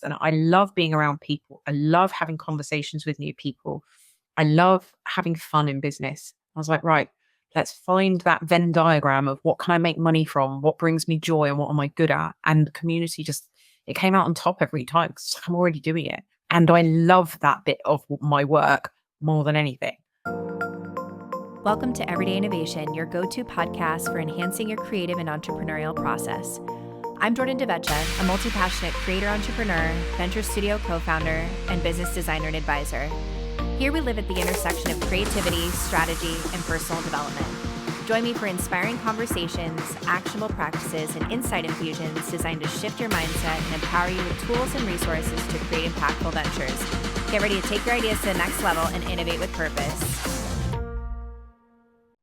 And I love being around people. I love having conversations with new people. I love having fun in business. I was like, right, let's find that Venn diagram of what can I make money from, what brings me joy, and what am I good at? And the community it came out on top every time because I'm already doing it. And I love that bit of my work more than anything. Welcome to Everyday Innovation, your go-to podcast for enhancing your creative and entrepreneurial process. I'm Jordan DeVeccia, a multi-passionate creator entrepreneur, venture studio co-founder, and business designer and advisor. Here we live at the intersection of creativity, strategy, and personal development. Join me for inspiring conversations, actionable practices, and insight infusions designed to shift your mindset and empower you with tools and resources to create impactful ventures. Get ready to take your ideas to the next level and innovate with purpose.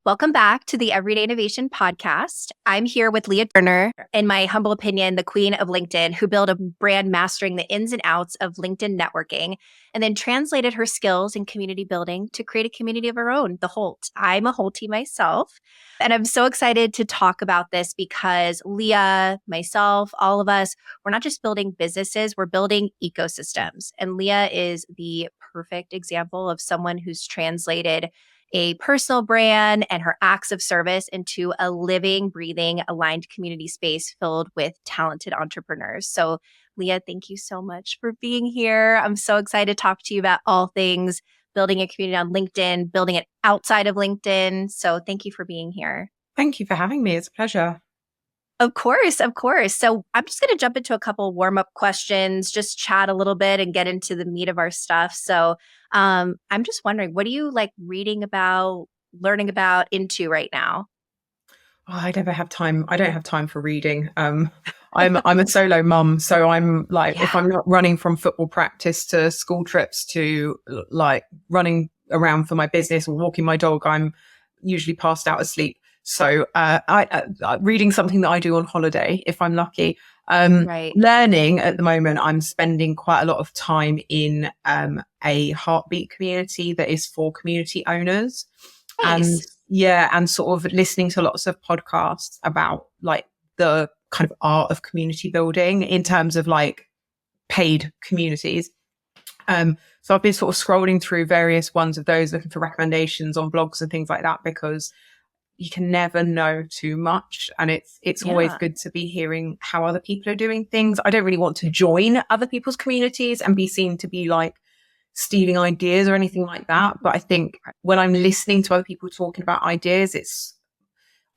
Welcome back to the Everyday Innovation podcast. I'm here with Lea Turner, in my humble opinion, the queen of LinkedIn, who built a brand mastering the ins and outs of LinkedIn networking, and then translated her skills in community building to create a community of her own, the Holt. I'm a Holtie myself, and I'm so excited to talk about this because Lea, myself, all of us, we're not just building businesses, we're building ecosystems. And Lea is the perfect example of someone who's translated a personal brand and her acts of service into a living, breathing, aligned community space filled with talented entrepreneurs. So, Lea, thank you so much for being here. I'm so excited to talk to you about all things building a community on LinkedIn, building it outside of LinkedIn. So, thank you for being here. Thank you for having me. It's a pleasure. Of course, of course. So I'm just going to jump into a couple warm-up questions, just chat a little bit and get into the meat of our stuff. So I'm just wondering, what are you like reading about, learning about, into right now? Oh, I never have time. I don't have time for reading. I'm a solo mum, so I'm like, if I'm not running from football practice to school trips to like running around for my business or walking my dog, I'm usually passed out asleep. So reading something that I do on holiday, if I'm lucky. Learning at the moment, I'm spending quite a lot of time in a heartbeat community that is for community owners. Nice. And sort of listening to lots of podcasts about like the kind of art of community building in terms of like paid communities. So I've been sort of scrolling through various ones of those, looking for recommendations on blogs and things like that, because you can never know too much. And it's always good to be hearing how other people are doing things. I don't really want to join other people's communities and be seen to be like stealing ideas or anything like that. But I think when I'm listening to other people talking about ideas,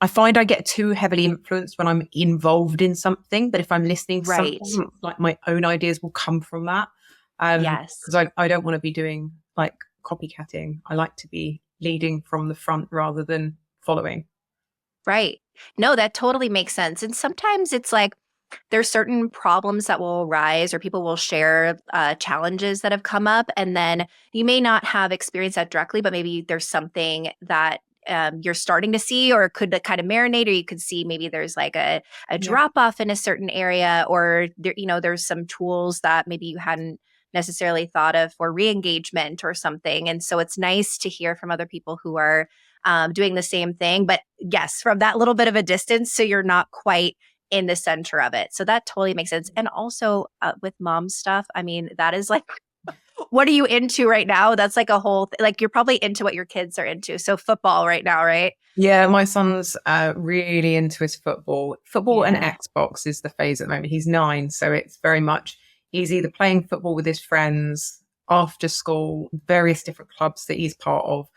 I find I get too heavily influenced when I'm involved in something. But if I'm listening to something, like my own ideas will come from that. Because I don't want to be doing like copycatting. I like to be leading from the front rather than following. Right. No, that totally makes sense. And sometimes it's like there's certain problems that will arise or people will share challenges that have come up. And then you may not have experienced that directly, but maybe there's something that you're starting to see or could kind of marinate, or you could see maybe there's like a drop off in a certain area, or there, there's some tools that maybe you hadn't necessarily thought of for re-engagement or something. And so it's nice to hear from other people who are doing the same thing, but yes, from that little bit of a distance, so you're not quite in the center of it. So that totally makes sense. And also with mom stuff, I mean, that is like, what are you into right now? That's like a whole, like you're probably into what your kids are into. So football right now, right? Yeah, my son's really into his football. And Xbox is the phase at the moment. He's 9, so it's very much, he's either playing football with his friends after school, various different clubs that he's part of,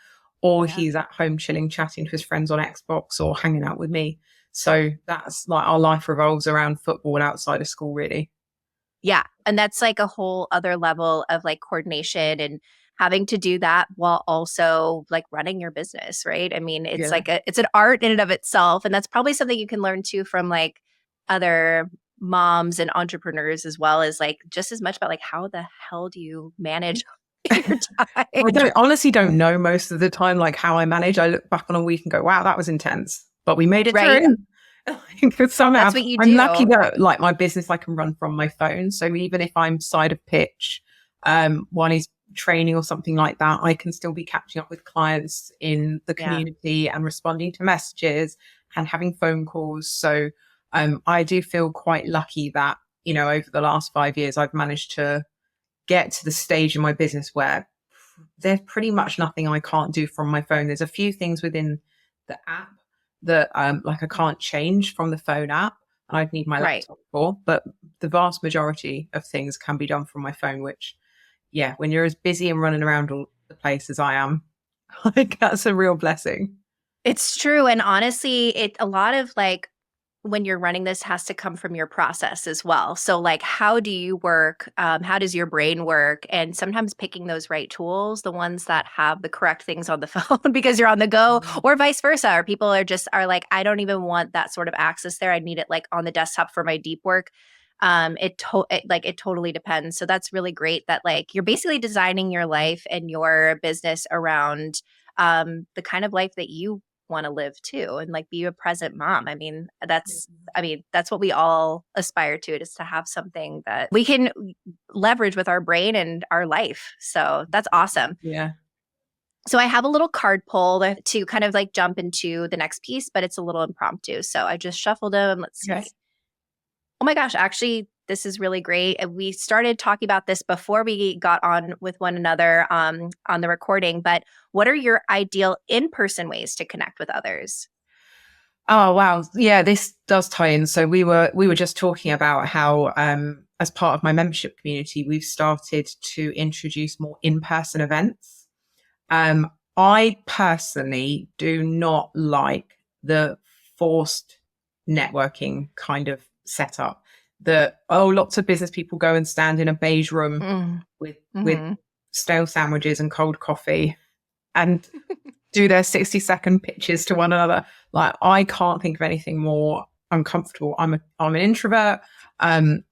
or he's at home chilling, chatting to his friends on Xbox or hanging out with me. So that's like our life revolves around football and outside of school, really. Yeah. And that's like a whole other level of like coordination and having to do that while also like running your business, right? I mean, it's like it's an art in and of itself. And that's probably something you can learn too from like other moms and entrepreneurs, as well as like just as much about like how the hell do you manage your time? I honestly don't know most of the time like how I manage. I look back on a week and go, wow, that was intense, but we made it through. Because somehow that's what you do. I'm lucky that like my business I can run from my phone. So even if I'm side of pitch while he's training or something like that, I can still be catching up with clients in the community and responding to messages and having phone calls. So I do feel quite lucky that over the last 5 years, I've managed to get to the stage in my business where there's pretty much nothing I can't do from my phone. There's a few things within the app that like I can't change from the phone app, and I'd need my laptop for, but the vast majority of things can be done from my phone, which, yeah, when you're as busy and running around all the place as I am, like that's a real blessing. It's true. And honestly, a lot of like when you're running this has to come from your process as well. So like, how do you work? How does your brain work? And sometimes picking those right tools, the ones that have the correct things on the phone because you're on the go, or vice versa, or people are like, I don't even want that sort of access there. I need it like on the desktop for my deep work. It totally depends. So that's really great that like you're basically designing your life and your business around the kind of life that you want to live too, and like be a present mom. I mean, that's what we all aspire to, is to have something that we can leverage with our brain and our life. So that's awesome. Yeah. So I have a little card pull to kind of like jump into the next piece, but it's a little impromptu. So I just shuffled them. Let's see. Okay. Oh my gosh, actually, this is really great. We started talking about this before we got on with one another on the recording, but what are your ideal in-person ways to connect with others? Oh, wow. Yeah, this does tie in. So we were just talking about how, as part of my membership community, we've started to introduce more in-person events. I personally do not like the forced networking kind of setup that, lots of business people go and stand in a beige room with stale sandwiches and cold coffee and do their 60-second pitches to one another. Like, I can't think of anything more uncomfortable. I'm an introvert. I'm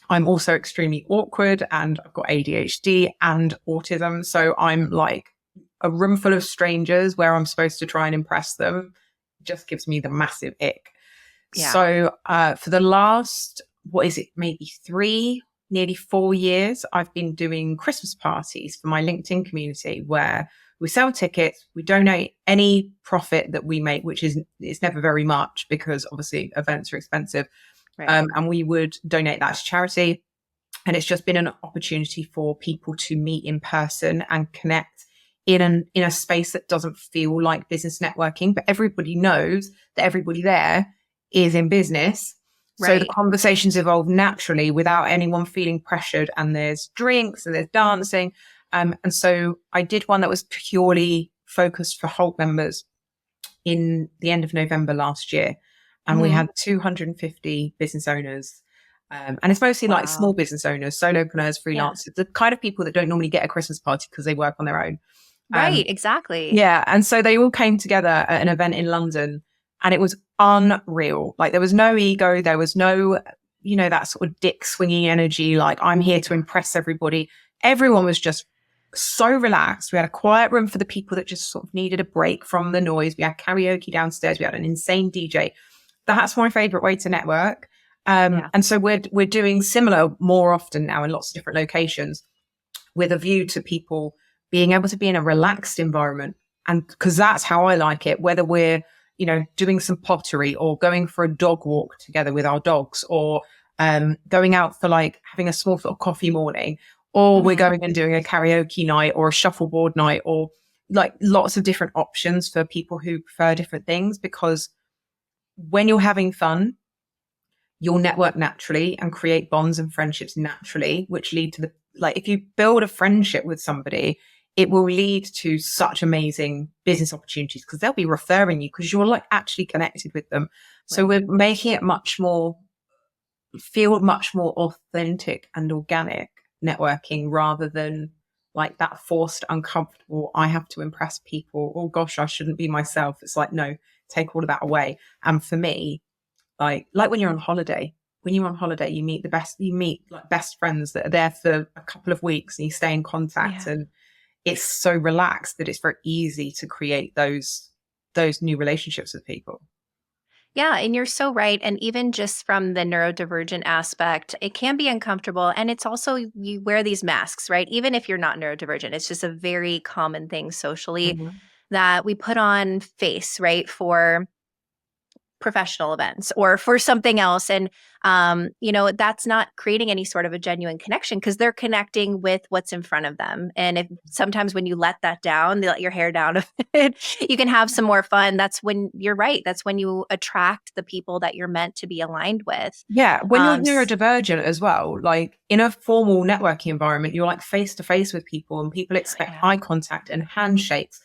also extremely awkward, and I've got ADHD and autism. So I'm like, a room full of strangers where I'm supposed to try and impress them just gives me the massive ick. Yeah. So for the last, maybe 3, nearly 4 years, I've been doing Christmas parties for my LinkedIn community where we sell tickets, we donate any profit that we make, it's never very much because obviously events are expensive. Right. And we would donate that to charity. And it's just been an opportunity for people to meet in person and connect in a space that doesn't feel like business networking, but everybody knows that everybody there is in business. Right. So the conversations evolve naturally without anyone feeling pressured, and there's drinks and there's dancing. And so I did one that was purely focused for Holt members in the end of November last year. And we had 250 business owners. And it's mostly like small business owners, solopreneurs, freelancers, the kind of people that don't normally get a Christmas party because they work on their own. Right, exactly. Yeah. And so they all came together at an event in London, and it was unreal. Like, there was no ego. There was no, that sort of dick swinging energy. Like, I'm here to impress everybody. Everyone was just so relaxed. We had a quiet room for the people that just sort of needed a break from the noise. We had karaoke downstairs. We had an insane DJ. That's my favorite way to network. And so we're doing similar more often now in lots of different locations, with a view to people being able to be in a relaxed environment. And because that's how I like it, whether we're, doing some pottery or going for a dog walk together with our dogs, or going out for like having a small sort of coffee morning, or we're going and doing a karaoke night or a shuffleboard night, or like lots of different options for people who prefer different things. Because when you're having fun, you'll network naturally and create bonds and friendships naturally, which lead to if you build a friendship with somebody, it will lead to such amazing business opportunities because they'll be referring you because you're like actually connected with them. Right. So we're making it feel much more authentic and organic networking, rather than like that forced, uncomfortable, I have to impress people. Oh gosh, I shouldn't be myself. It's like, no, take all of that away. And for me, like when you're on holiday, you meet best friends that are there for a couple of weeks and you stay in contact, and it's so relaxed that it's very easy to create those new relationships with people. Yeah, and you're so right. And even just from the neurodivergent aspect, it can be uncomfortable. And it's also, you wear these masks, right? Even if you're not neurodivergent, it's just a very common thing socially that we put on face, right? For professional events or for something else. And, that's not creating any sort of a genuine connection because they're connecting with what's in front of them. And if sometimes when you let that down, they let your hair down, you can have some more fun. That's when you're right. That's when you attract the people that you're meant to be aligned with. Yeah. When you're neurodivergent as well, like in a formal networking environment, you're like face to face with people and people expect eye contact and handshakes.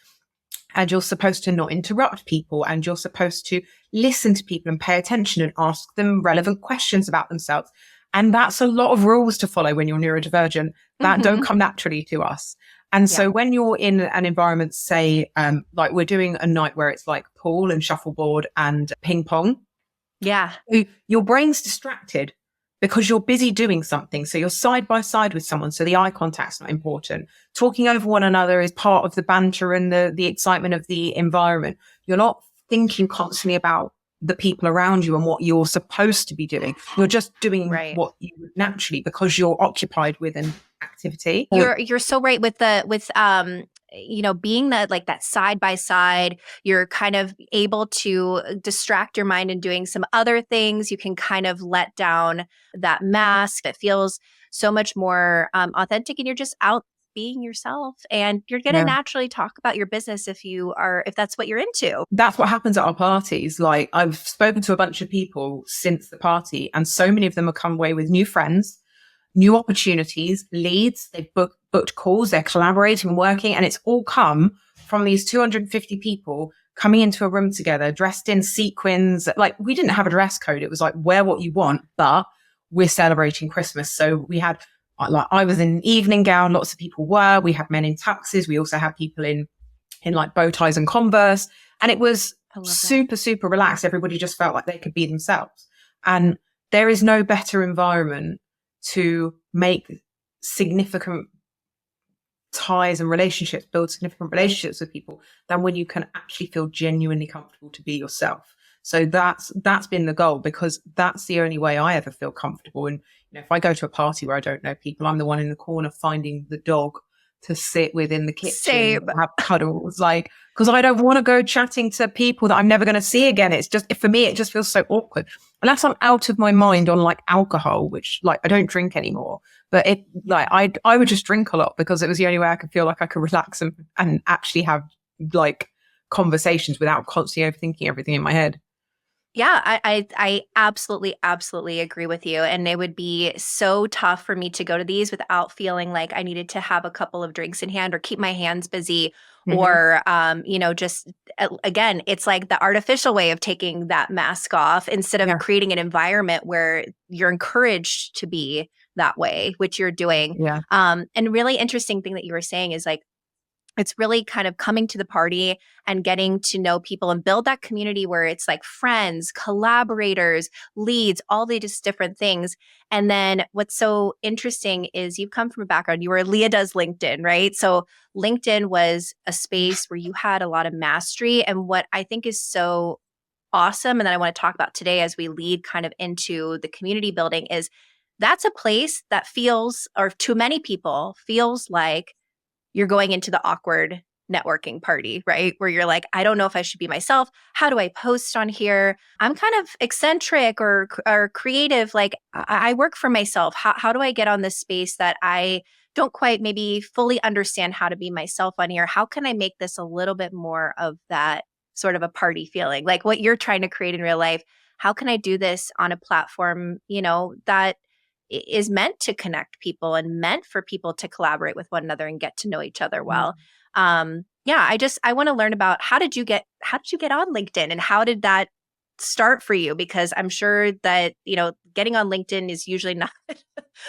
And you're supposed to not interrupt people and you're supposed to listen to people and pay attention and ask them relevant questions about themselves. And that's a lot of rules to follow when you're neurodivergent that don't come naturally to us. And so when you're in an environment, say, like we're doing a night where it's like pool and shuffleboard and ping pong. Yeah. Your brain's distracted because you're busy doing something. So you're side by side with someone. So the eye contact's not important. Talking over one another is part of the banter and the excitement of the environment. You're not thinking constantly about the people around you and what you're supposed to be doing. You're just doing what you would naturally because you're occupied with an activity. You're so right with being that side by side, you're kind of able to distract your mind and doing some other things. You can kind of let down that mask. It feels so much more authentic and you're just out being yourself and you're going to naturally talk about your business if that's what you're into. That's what happens at our parties. Like I've spoken to a bunch of people since the party and so many of them have come away with new friends, new opportunities, leads. They've booked calls, they're collaborating, working, and it's all come from these 250 people coming into a room together, dressed in sequins. Like we didn't have a dress code. It was like, wear what you want, but we're celebrating Christmas. So we had, like, I was in an evening gown. Lots of people were. We had men in tuxes. We also had people in like bow ties and Converse. And it was super, super relaxed. Everybody just felt like they could be themselves. And there is no better environment to make significant ties and relationships, build significant relationships with people than when you can actually feel genuinely comfortable to be yourself. So that's been the goal because that's the only way I ever feel comfortable. And if I go to a party where I don't know people, I'm the one in the corner finding the dog to sit with in the kitchen and have cuddles, like, because I don't want to go chatting to people that I'm never going to see again. It's just, for me, it just feels so awkward. Unless I'm out of my mind on like alcohol, which like I don't drink anymore. But it like I would just drink a lot because it was the only way I could feel like I could relax and actually have like conversations without constantly overthinking everything in my head. Yeah, I absolutely, absolutely agree with you. And it would be so tough for me to go to these without feeling like I needed to have a couple of drinks in hand or keep my hands busy or, just again, it's like the artificial way of taking that mask off instead of creating an environment where you're encouraged to be that way, which you're doing. Yeah. And really interesting thing that you were saying is like, it's really kind of coming to the party and getting to know people and build that community where it's like friends, collaborators, leads, all these different things. And then what's so interesting is you've come from a background, you were Lea does LinkedIn, right? So LinkedIn was a space where you had a lot of mastery. And what I think is so awesome, and that I want to talk about today as we lead kind of into the community building is that's a place that feels, or to many people, feels like you're going into the awkward networking party, right? Where you're like, I don't know if I should be myself. How do I post on here? I'm kind of eccentric or creative. Like I work for myself. How do I get on this space that I don't quite maybe fully understand how to be myself on here? How can I make this a little bit more of that sort of a party feeling? Like what you're trying to create in real life. How can I do this on a platform, that is meant to connect people and meant for people to collaborate with one another and get to know each other well. I want to learn about how did you get on LinkedIn and how did that start for you? Because I'm sure that, getting on LinkedIn is usually not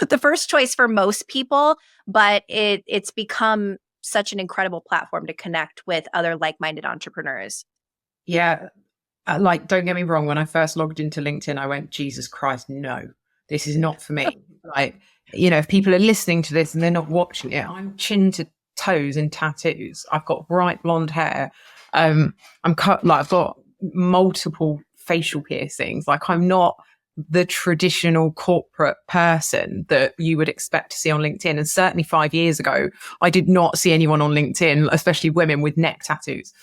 the first choice for most people, but it's become such an incredible platform to connect with other like-minded entrepreneurs. Yeah. Like, don't get me wrong. When I first logged into LinkedIn, I went, Jesus Christ, no. This is not for me. Like, if people are listening to this and they're not watching it, I'm chin to toes in tattoos. I've got bright blonde hair. I'm cut, like I've got multiple facial piercings. Like I'm not the traditional corporate person that you would expect to see on LinkedIn. And certainly 5 years ago, I did not see anyone on LinkedIn, especially women with neck tattoos.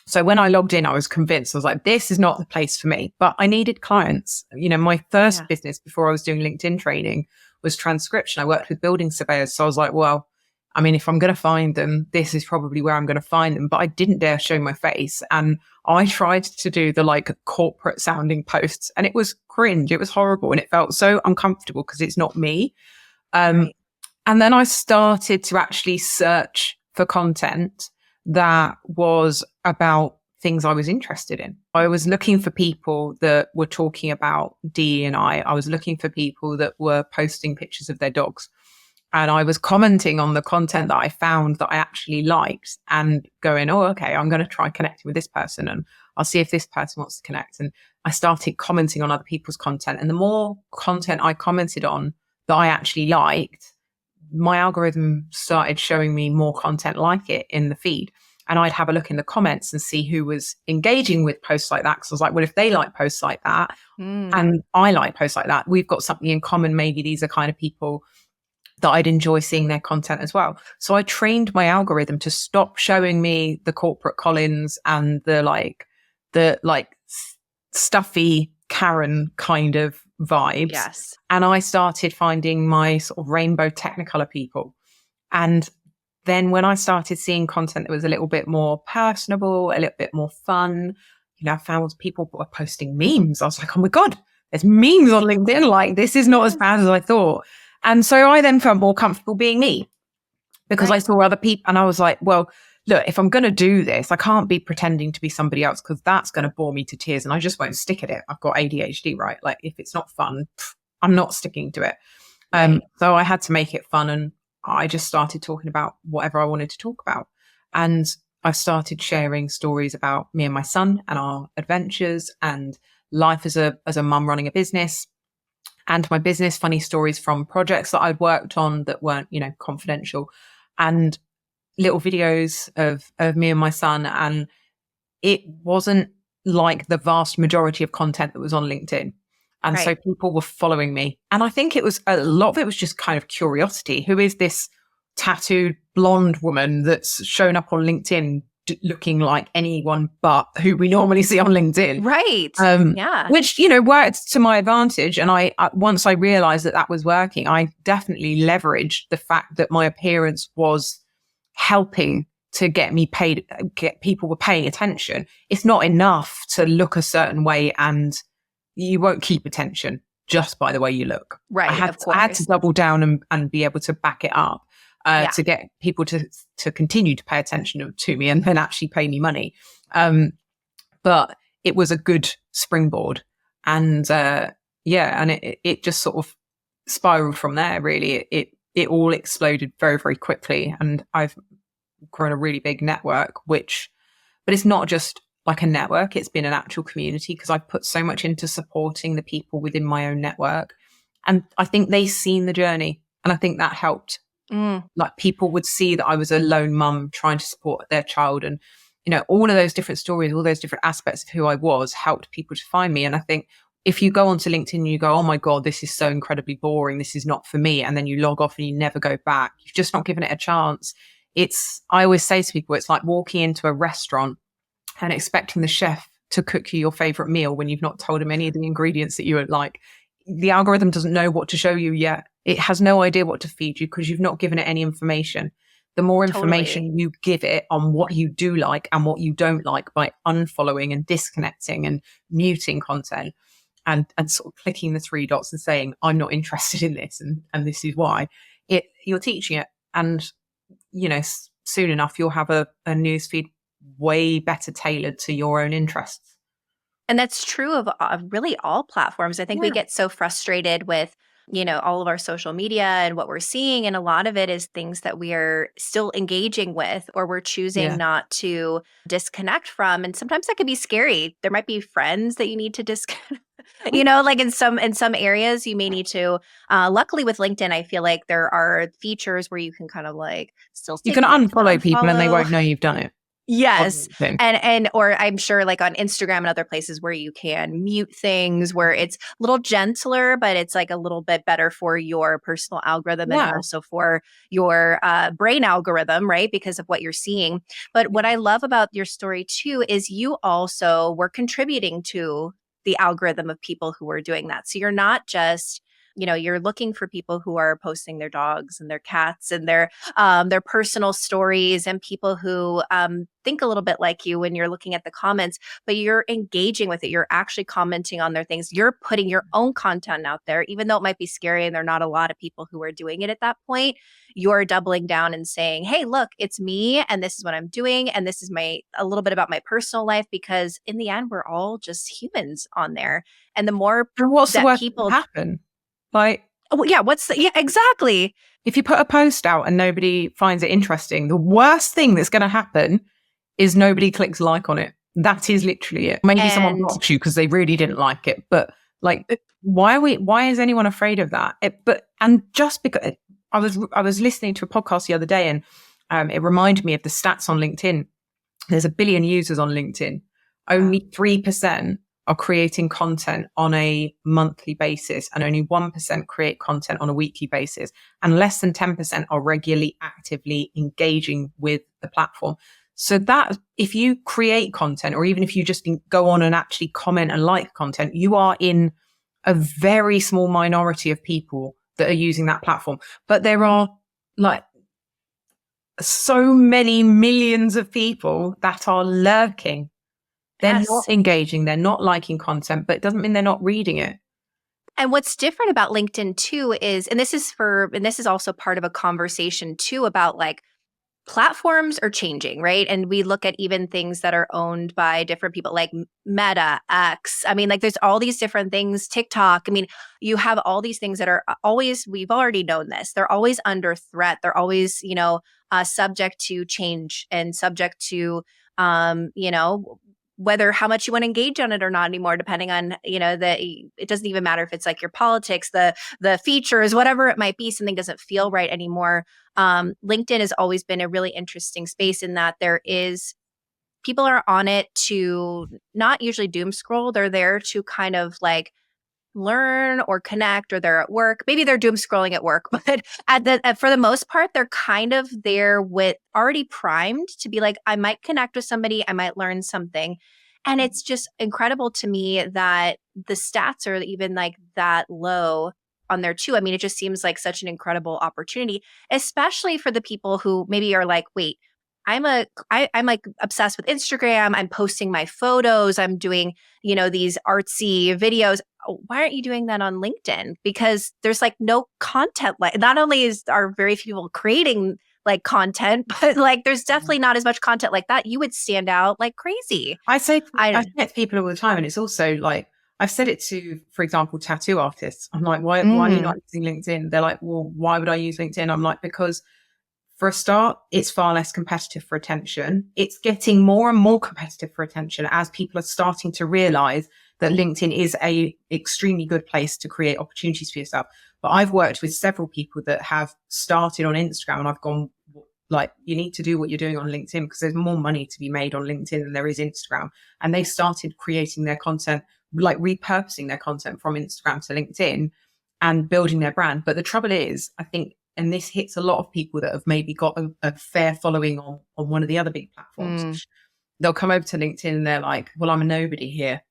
So when I logged in, I was convinced. I was like, this is not the place for me. But I needed clients. You know, my first business before I was doing LinkedIn training was transcription. I worked with building surveyors. So I was like, well, I mean, if I'm going to find them, this is probably where I'm going to find them. But I didn't dare show my face. And I tried to do the like corporate sounding posts, and it was cringe. It was horrible. And it felt so uncomfortable because it's not me. Right. And then I started to actually search for content that was about things I was interested in. I was looking for people that were talking about DE&I. I was looking for people that were posting pictures of their dogs. And I was commenting on the content that I found that I actually liked and going, oh, okay, I'm going to try connecting with this person and I'll see if this person wants to connect. And I started commenting on other people's content. And the more content I commented on that I actually liked, my algorithm started showing me more content like it in the feed. And I'd have a look in the comments and see who was engaging with posts like that. Because I was like, well, if they like posts like that and I like posts like that, we've got something in common. Maybe these are kind of people that I'd enjoy seeing their content as well. So I trained my algorithm to stop showing me the corporate Collins and the stuffy Karen kind of vibes. Yes. And I started finding my sort of rainbow Technicolor people. And then when I started seeing content that was a little bit more personable, a little bit more fun, you know, I found people were posting memes. I was like, oh my God, there's memes on LinkedIn. Like, this is not as bad as I thought. And so I then felt more comfortable being me because I saw other people and I was like, well, look, if I'm going to do this, I can't be pretending to be somebody else because that's going to bore me to tears and I just won't stick at it. I've got ADHD, right? Like if it's not fun, I'm not sticking to it. So I had to make it fun and I just started talking about whatever I wanted to talk about. And I started sharing stories about me and my son and our adventures and life as a mum running a business and my business, funny stories from projects that I'd worked on that weren't, you know, confidential, and little videos of me and my son. And it wasn't like the vast majority of content that was on LinkedIn. And so people were following me. And I think it was a lot of it was just kind of curiosity. Who is this tattooed blonde woman that's shown up on LinkedIn looking like anyone but who we normally see on LinkedIn? Right. Which, you know, worked to my advantage. And I once I realized that was working, I definitely leveraged the fact that my appearance was helping to get people were paying attention. It's not enough to look a certain way and you won't keep attention just by the way you look. Right. I had to double down and be able to back it up to get people to continue to pay attention to me and then actually pay me money. But it was a good springboard. And and it just sort of spiraled from there, really. It all exploded very, very quickly. And I've grown a really big network, but it's not just like a network, it's been an actual community because I've put so much into supporting the people within my own network. And I think they've seen the journey and I think that helped. Like people would see that I was a lone mum trying to support their child. And, you know, all of those different stories, all those different aspects of who I was helped people to find me. And I think if you go onto LinkedIn and you go, oh my God, this is so incredibly boring, this is not for me, and then you log off and you never go back, you've just not given it a chance. I always say to people, it's like walking into a restaurant and expecting the chef to cook you your favorite meal when you've not told him any of the ingredients that you would like. The algorithm doesn't know what to show you yet. It has no idea what to feed you because you've not given it any information. The more information you give it on what you do like and what you don't like by unfollowing and disconnecting and muting content and sort of clicking the three dots and saying, I'm not interested in this and this is why, you're teaching it. And, you know, soon enough, you'll have a newsfeed way better tailored to your own interests. And that's true of really all platforms. I think we get so frustrated with, you know, all of our social media and what we're seeing. And a lot of it is things that we are still engaging with or we're choosing not to disconnect from. And sometimes that could be scary. There might be friends that you need to disconnect. You know, like in some areas you may need to. Luckily with LinkedIn, I feel like there are features where you can kind of like still you can unfollow people and they won't know you've done it. Yes. LinkedIn. And or I'm sure like on Instagram and other places where you can mute things, where it's a little gentler, but it's like a little bit better for your personal algorithm and also for your brain algorithm, right? Because of what you're seeing. But what I love about your story too is you also were contributing to the algorithm of people who were doing that. So you're not just, you're looking for people who are posting their dogs and their cats and their personal stories, and people who think a little bit like you when you're looking at the comments, but you're engaging with it. You're actually commenting on their things. You're putting your own content out there, even though it might be scary and there are not a lot of people who are doing it at that point. You're doubling down and saying, hey, look, it's me and this is what I'm doing. And this is a little bit about my personal life, because in the end, we're all just humans on there. And the more what's that the worst people happen? Like, oh, yeah, exactly. If you put a post out and nobody finds it interesting, the worst thing that's going to happen is nobody clicks like on it. That is literally it. Maybe someone blocks you because they really didn't like it, but like, why is anyone afraid of that? And just because I was listening to a podcast the other day, and it reminded me of the stats on LinkedIn. There's 1 billion users on LinkedIn. Only 3% are creating content on a monthly basis, and only 1% create content on a weekly basis, and less than 10% are regularly actively engaging with the platform. So that if you create content, or even if you just go on and actually comment and like content, you are in a very small minority of people that are using that platform. But there are like so many millions of people that are lurking. They're not engaging, they're not liking content, but it doesn't mean they're not reading it. And what's different about LinkedIn too is, and this is also part of a conversation too about like platforms are changing, right? And we look at even things that are owned by different people like Meta, X. I mean, like there's all these different things, TikTok. I mean, you have all these things that are always, we've already known this. They're always under threat. They're always, subject to change and subject to, whether how much you want to engage on it or not anymore, depending on, it doesn't even matter if it's like your politics, the features, whatever it might be, something doesn't feel right anymore. LinkedIn has always been a really interesting space in that people are on it to not usually doom scroll. They're there to kind of like learn or connect, or they're at work. Maybe they're doom scrolling at work, but for the most part, they're kind of there with already primed to be like, I might connect with somebody, I might learn something. And it's just incredible to me that the stats are even like that low on there too. I mean, it just seems like such an incredible opportunity, especially for the people who maybe are like, wait, I'm like obsessed with Instagram. I'm posting my photos. I'm doing, these artsy videos. Why aren't you doing that on LinkedIn? Because there's like no content. Like not only are very few people creating like content, but like there's definitely not as much content like that. You would stand out like crazy. I say to people all the time, and it's also like, I've said it to, for example, tattoo artists. I'm like, why are you not using LinkedIn? They're like, well, why would I use LinkedIn? I'm like, because for a start, it's far less competitive for attention. It's getting more and more competitive for attention as people are starting to realize that LinkedIn is a extremely good place to create opportunities for yourself. But I've worked with several people that have started on Instagram, and I've gone like, you need to do what you're doing on LinkedIn, because there's more money to be made on LinkedIn than there is Instagram. And they started creating their content, like repurposing their content from Instagram to LinkedIn and building their brand. But the trouble is, I think, and this hits a lot of people that have maybe got a fair following on one of the other big platforms. They'll come over to LinkedIn and they're like, well, I'm a nobody here.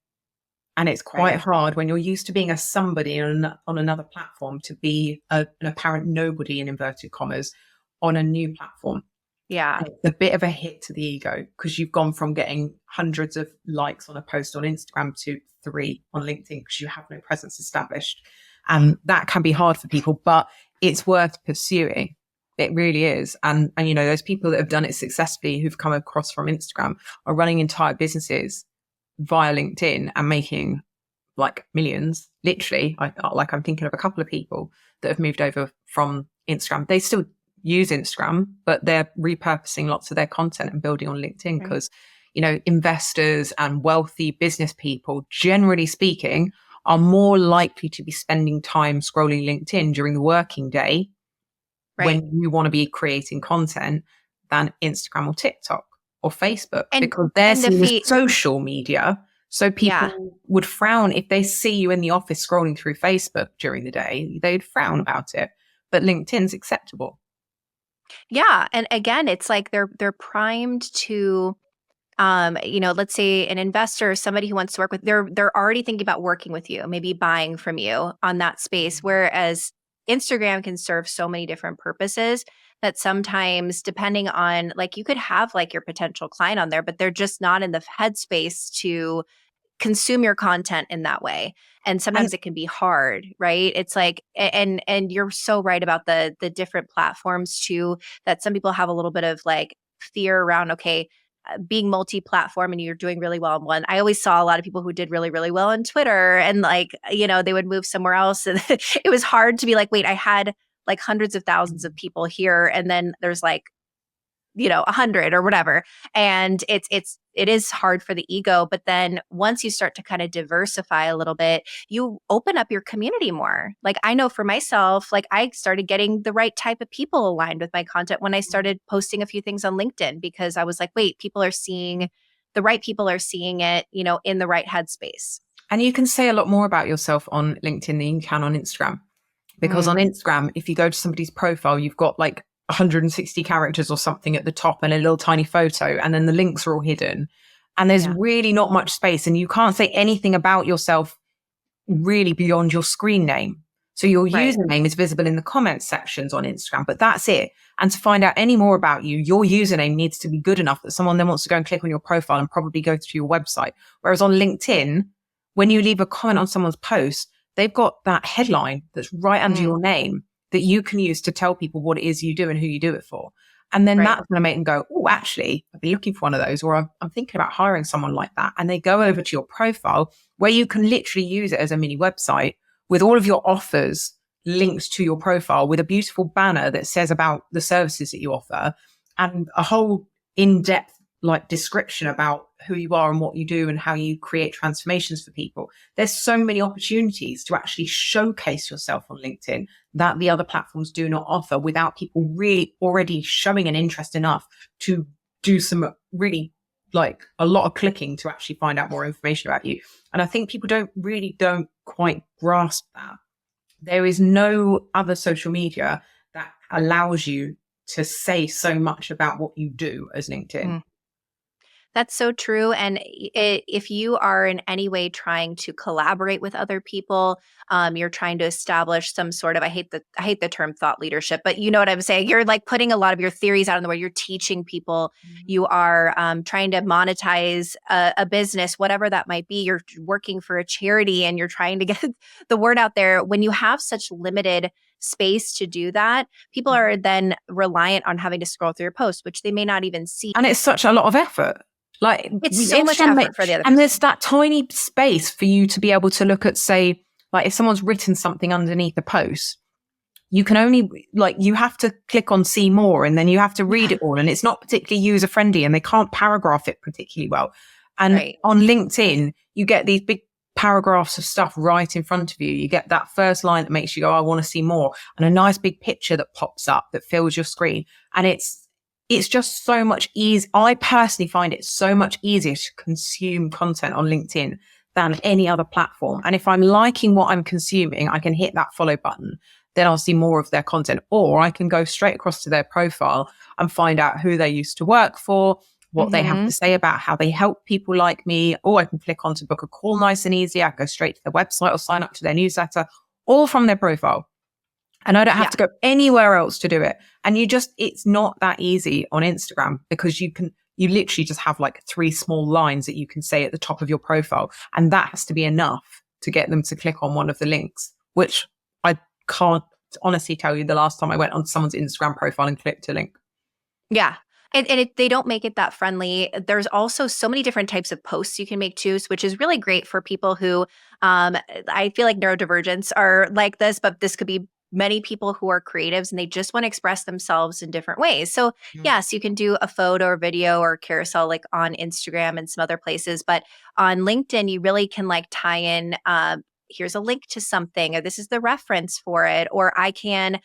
And it's quite hard when you're used to being a somebody on another platform to be an apparent nobody in inverted commas on a new platform. Yeah. And it's a bit of a hit to the ego, because you've gone from getting hundreds of likes on a post on Instagram to 3 on LinkedIn because you have no presence established. And that can be hard for people, but it's worth pursuing. It really is. And those people that have done it successfully, who've come across from Instagram, are running entire businesses via LinkedIn and making like millions, literally. I'm thinking of a couple of people that have moved over from Instagram. They still use Instagram, but they're repurposing lots of their content and building on LinkedIn because, investors and wealthy business people, generally speaking, are more likely to be spending time scrolling LinkedIn during the working day when you want to be creating content than Instagram or TikTok. or Facebook, And because they're and the seen as fee, social media. So yeah. people would frown if they see you in the office scrolling through Facebook during the day, they'd frown about it. But LinkedIn's acceptable. Yeah. And again, it's like they're primed to let's say an investor, somebody who wants to work with, they're already thinking about working with you, maybe buying from you on that space. Whereas Instagram can serve so many different purposes that sometimes, depending on, like, you could have like your potential client on there, but they're just not in the headspace to consume your content in that way. And And sometimes it can be hard, right? It's like, and you're so right about the different platforms too, that some people have a little bit of like fear around, okay, being multi-platform and you're doing really well on one. I always saw a lot of people who did really, really well on Twitter, and like, they would move somewhere else. And it was hard to be like, wait, I had like hundreds of thousands of people here, and then there's like, 100 or whatever. And it is hard for the ego. But then once you start to kind of diversify a little bit, you open up your community more. Like, I know for myself, like, I started getting the right type of people aligned with my content when I started posting a few things on LinkedIn, because I was like, wait, the right people are seeing it, in the right headspace. and you can say a lot more about yourself on LinkedIn than you can on Instagram. Because on Mm, Instagram, if you go to somebody's profile, you've got like 160 characters or something at the top and a little tiny photo, and then the links are all hidden. And there's yeah. really not much space, and you can't say anything about yourself really beyond your screen name. So your Right. username is visible in the comments sections on Instagram, but that's it. And to find out any more about you, your username needs to be good enough that someone then wants to go and click on your profile and probably go to your website. Whereas on LinkedIn, when you leave a comment on someone's post, they've got that headline that's right under Mm, your name that you can use to tell people what it is you do and who you do it for. And then right. that's going to make them go, oh, actually, I've been looking for one of those, or I'm thinking about hiring someone like that. And they go over to your profile where you can literally use it as a mini website with all of your offers linked to your profile, with a beautiful banner that says about the services that you offer, and a whole in-depth like description about who you are and what you do and how you create transformations for people. There's so many opportunities to actually showcase yourself on LinkedIn that the other platforms do not offer, without people really already showing an interest enough to do some really like a lot of clicking to actually find out more information about you. And I think people don't quite grasp that. There is no other social media that allows you to say so much about what you do as LinkedIn. Mm. That's so true. And if you are in any way trying to collaborate with other people, you're trying to establish some sort of, I hate the term thought leadership, but you know what I'm saying? You're like putting a lot of your theories out in the world. You're teaching people. You are trying to monetize a business, whatever that might be. You're working for a charity and you're trying to get the word out there. When you have such limited space to do that, people are then reliant on having to scroll through your posts, which they may not even see. And it's such a lot of effort. Like It's so much effort for the other and person. there's that tiny space for you to be able to look at, say, like if someone's written something underneath a post, you can only like, you have to click on see more and then you have to read it all. And it's not particularly user friendly and they can't paragraph it particularly well. And Right. on LinkedIn, you get these big paragraphs of stuff right in front of you. You get that first line that makes you go, I want to see more, and a nice big picture that pops up that fills your screen. And it's just so much easier. I personally find it so much easier to consume content on LinkedIn than any other platform. And if I'm liking what I'm consuming, I can hit that follow button. Then I'll see more of their content, or I can go straight across to their profile and find out who they used to work for, what they have Mhm. to say about how they help people like me, or I can click on to book a call nice and easy. I can go straight to their website or sign up to their newsletter, all from their profile. And I don't have Yeah. to go anywhere else to do it. And it's not that easy on Instagram, because you literally just have like 3 small lines that you can say at the top of your profile. And that has to be enough to get them to click on one of the links, which I can't honestly tell you the last time I went on someone's Instagram profile and clicked a link. Yeah. And they don't make it that friendly. There's also so many different types of posts you can make too, which is really great for people who, I feel like neurodivergents are like this, but this could be many people who are creatives and they just want to express themselves in different ways. So yes, you can do a photo or video or carousel like on Instagram and some other places, but on LinkedIn, you really can like tie in here's a link to something, or this is the reference for it, or I can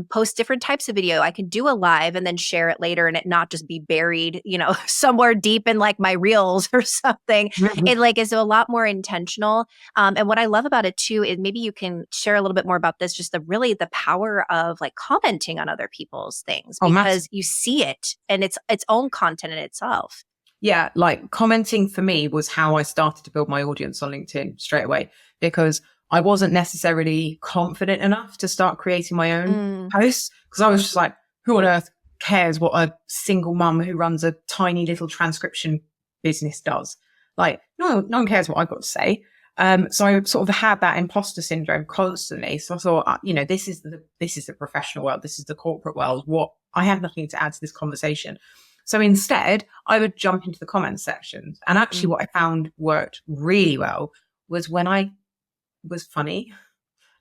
post different types of video. I can do a live and then share it later and it not just be buried, somewhere deep in like my reels or something. It like is a lot more intentional. And what I love about it too is maybe you can share a little bit more about this, just the power of like commenting on other people's things, because you see it and it's its own content in itself. Yeah, like commenting for me was how I started to build my audience on LinkedIn straight away, because I wasn't necessarily confident enough to start creating my own posts, because I was just like, who on earth cares what a single mum who runs a tiny little transcription business does? Like, no one cares what I've got to say. So I sort of had that imposter syndrome constantly. So I thought, this is the professional world. This is the corporate world. I have nothing to add to this conversation. So instead, I would jump into the comments sections. And actually what I found worked really well was when I was funny.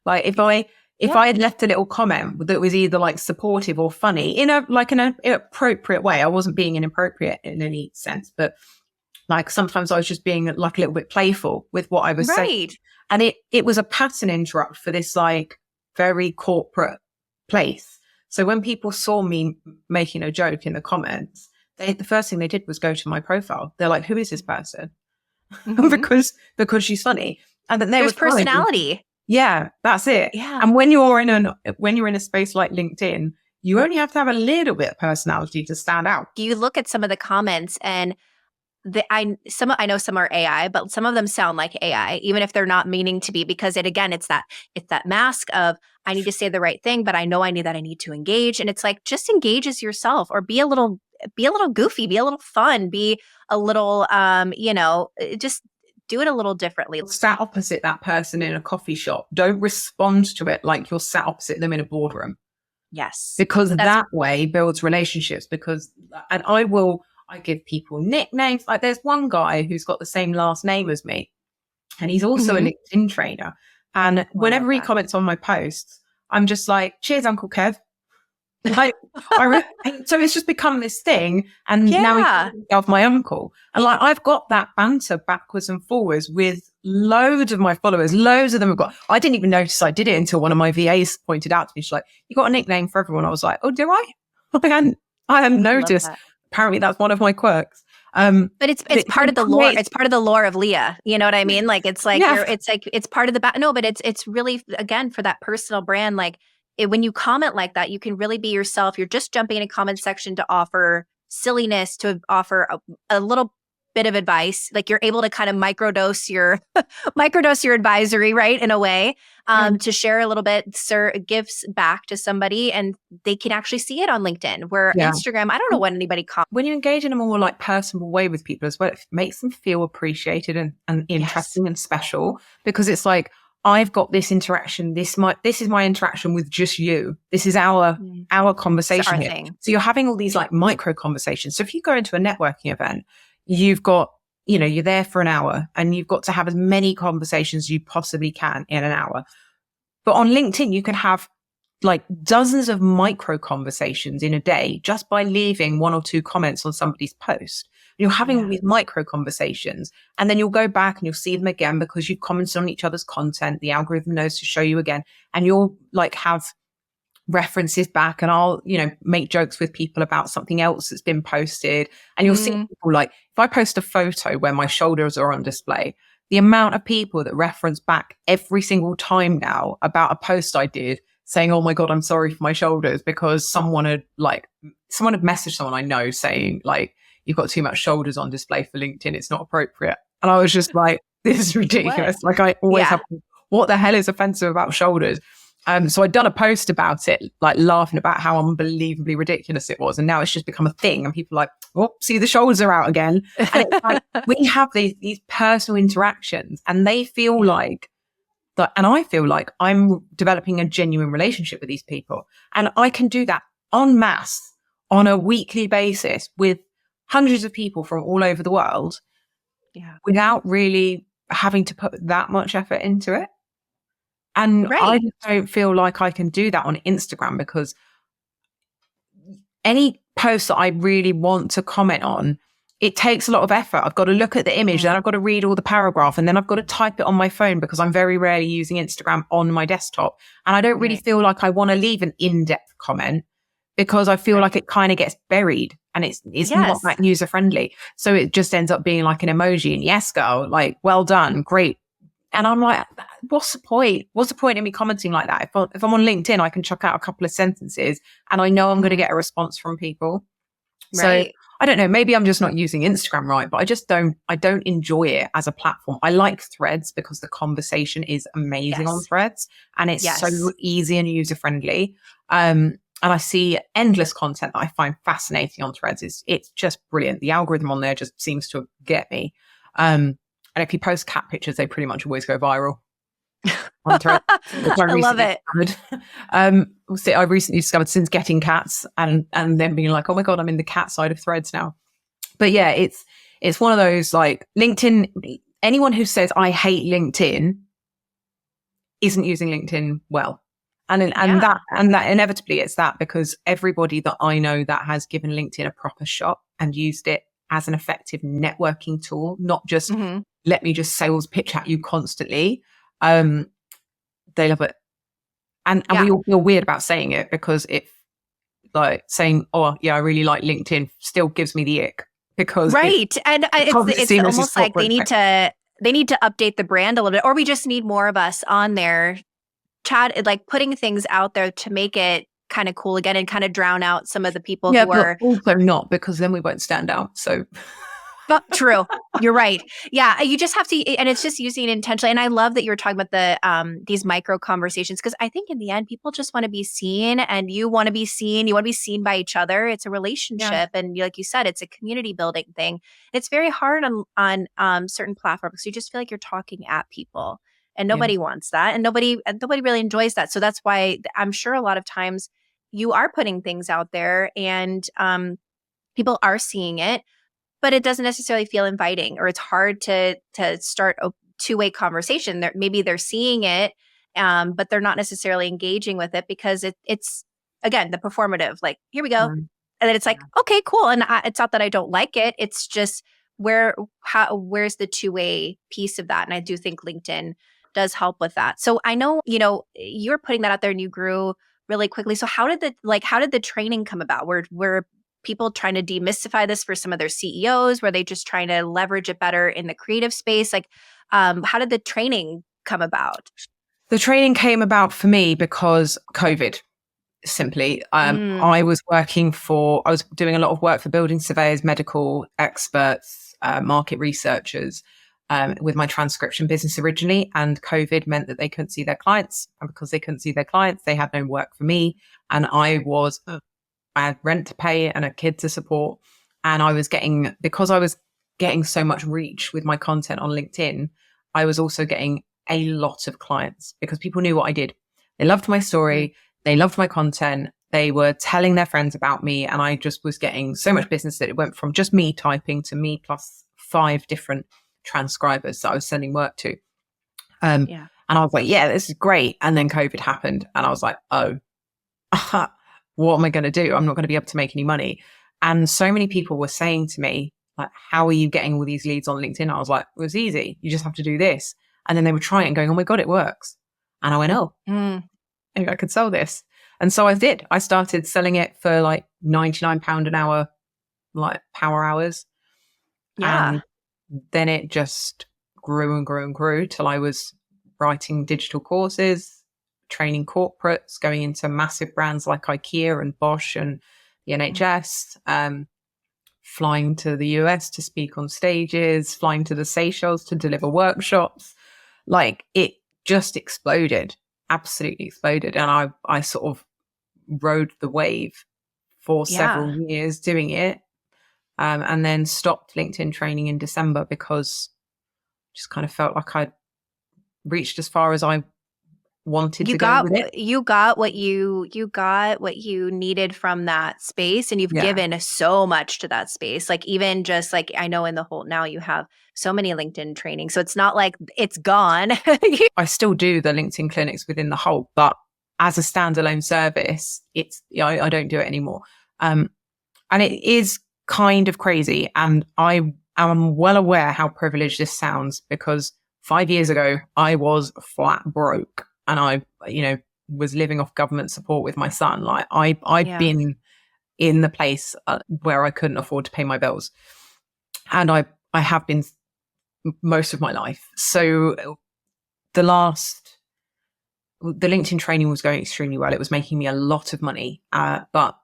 Like if I had left a little comment that was either like supportive or funny in an appropriate way. I wasn't being inappropriate in any sense, but like sometimes I was just being like a little bit playful with what I was saying. And it was a pattern interrupt for this like very corporate place. So when people saw me making a joke in the comments, the first thing they did was go to my profile. They're like, who is this person? because she's funny. And then there's personality. Yeah, that's it. Yeah. And when you're in a space like LinkedIn, you only have to have a little bit of personality to stand out. You look at some of the comments and I know some are AI, but some of them sound like AI, even if they're not meaning to be, because it's that mask of I need to say the right thing, but I know I need to engage. And it's like, just engage as yourself, or be a little goofy, be a little fun, be a little, just do it a little differently. Sat opposite that person in a coffee shop. Don't respond to it like you're sat opposite them in a boardroom. Yes. Because that way builds relationships, I give people nicknames. Like there's one guy who's got the same last name as me, and he's also a LinkedIn trainer. And whenever he comments on my posts, I'm just like, cheers, Uncle Kev. Like, so it's just become this thing. And now he calls himself my uncle. And like, I've got that banter backwards and forwards with loads of my followers. Loads of them have got, I didn't even notice I did it until one of my VAs pointed out to me. She's like, you got a nickname for everyone. I was like, oh, do I? I hadn't noticed. Apparently that's one of my quirks. But it's part of the lore. It's part of the lore of Lea. You know what I mean? Like it's like it's part of the no, but it's really, again, for that personal brand. Like when you comment like that, you can really be yourself. You're just jumping in a comment section to offer silliness, to offer a little bit of advice. Like you're able to kind of microdose your advisory, right? In a way, to share a little bit, gives back to somebody, and they can actually see it on LinkedIn. Where Instagram, I don't know what anybody comments. When you engage in a more like personal way with people as well, it makes them feel appreciated and interesting and special, because it's like, I've got this interaction. This is my interaction with just you. This is our conversation here. Thing. So you're having all these like micro conversations. So if you go into a networking event, you've got, you're there for an hour and you've got to have as many conversations as you possibly can in an hour. But on LinkedIn, you can have like dozens of micro conversations in a day just by leaving one or two comments on somebody's post. You're having all these micro conversations, and then you'll go back and you'll see them again because you've commented on each other's content. The algorithm knows to show you again, and you'll like have references back, and I'll, make jokes with people about something else that's been posted. And you'll see people like, if I post a photo where my shoulders are on display, the amount of people that reference back every single time now about a post I did saying, oh my God, I'm sorry for my shoulders, because someone had messaged someone I know saying like, you've got too much shoulders on display for LinkedIn. It's not appropriate. And I was just like, this is ridiculous. What? Like I always have, what the hell is offensive about shoulders? So I'd done a post about it, like laughing about how unbelievably ridiculous it was. And now it's just become a thing. And people are like, oh, see, the shoulders are out again. And it's like, we have these personal interactions, and they feel like that. And I feel like I'm developing a genuine relationship with these people. And I can do that en masse on a weekly basis with hundreds of people from all over the world without really having to put that much effort into it. And I don't feel like I can do that on Instagram, because any post that I really want to comment on it takes a lot of effort. I've got to look at the image, then I've got to read all the paragraph, and then I've got to type it on my phone because I'm very rarely using Instagram on my desktop. And I don't really feel like I want to leave an in-depth comment because I feel like it kind of gets buried and it's not that user friendly. So it just ends up being like an emoji and yes, girl, like, well done, great. And I'm like, what's the point? What's the point in me commenting like that? If I'm on LinkedIn, I can chuck out a couple of sentences and I know I'm going to get a response from people. Right. So I don't know, maybe I'm just not using Instagram right, but I don't enjoy it as a platform. I like Threads because the conversation is amazing on Threads and it's so easy and user friendly. And I see endless content that I find fascinating on Threads. It's just brilliant. The algorithm on there just seems to get me. And if you post cat pictures, they pretty much always go viral. On Threads, I love it. I recently discovered since getting cats and then being like, oh my God, I'm in the cat side of Threads now. But yeah, it's one of those like LinkedIn. Anyone who says I hate LinkedIn isn't using LinkedIn well. And that inevitably it's that because everybody that I know that has given LinkedIn a proper shot and used it as an effective networking tool, not just let me just sales pitch at you constantly. They love it. And we all feel weird about saying it because if like saying, oh yeah, I really like LinkedIn still gives me the ick because it's almost like they need to update the brand a little bit, or we just need more of us on there chat, like putting things out there to make it kind of cool again and kind of drown out some of the people who are also not, because then we won't stand out. So but true. You're right. Yeah. You just have to, and it's just using it intentionally. And I love that you were talking about the, these micro conversations, because I think in the end, people just want to be seen and you want to be seen. You want to be seen by each other. It's a relationship. Yeah. And like you said, it's a community building thing. It's very hard on certain platforms. You just feel like you're talking at people and nobody wants that. And nobody really enjoys that. So that's why I'm sure a lot of times you are putting things out there and, people are seeing it, but it doesn't necessarily feel inviting, or it's hard to start a two-way conversation. Maybe they're seeing it, but they're not necessarily engaging with it because it's again, the performative, like, here we go. And then it's like, okay, cool. And it's not that I don't like it. It's just where's the two-way piece of that? And I do think LinkedIn does help with that. So I know, you're putting that out there and you grew really quickly. So how did the training come about? Were people trying to demystify this for some of their CEOs? Were they just trying to leverage it better in the creative space? Like, how did the training come about? The training came about for me because COVID, simply. I was doing a lot of work for building surveyors, medical experts, market researchers, with my transcription business originally. And COVID meant that they couldn't see their clients. And because they couldn't see their clients, they had no work for me. And I had rent to pay and a kid to support. And because I was getting so much reach with my content on LinkedIn, I was also getting a lot of clients because people knew what I did. They loved my story. They loved my content. They were telling their friends about me. And I just was getting so much business that it went from just me typing to me plus 5 different transcribers that I was sending work to. And I was like, yeah, this is great. And then COVID happened. And I was like, oh, what am I going to do? I'm not going to be able to make any money. And so many people were saying to me, like, how are you getting all these leads on LinkedIn? I was like, it was easy. You just have to do this. And then they would try it and going, oh my God, it works. And I went, oh, maybe I could sell this. And so I did. I started selling it for like £99 an hour, like power hours. Yeah. And then it just grew and grew and grew till I was writing digital courses, training corporates, going into massive brands like IKEA and Bosch and the NHS, flying to the US to speak on stages, flying to the Seychelles to deliver workshops. Like, it just exploded, absolutely exploded. And I sort of rode the wave for several years doing it, and then stopped LinkedIn training in December because I just kind of felt like I'd reached as far as I wanted to go with it. You got what you needed from that space, and you've given so much to that space. Like, even just like, I know in the whole, now you have so many LinkedIn training, so it's not like it's gone. I still do the LinkedIn clinics within the whole, but as a standalone service, I don't do it anymore. And it is kind of crazy. And I am well aware how privileged this sounds, because 5 years ago, I was flat broke and I, was living off government support with my son. Like I've been in the place where I couldn't afford to pay my bills. And I have been most of my life. So the LinkedIn training was going extremely well. It was making me a lot of money, but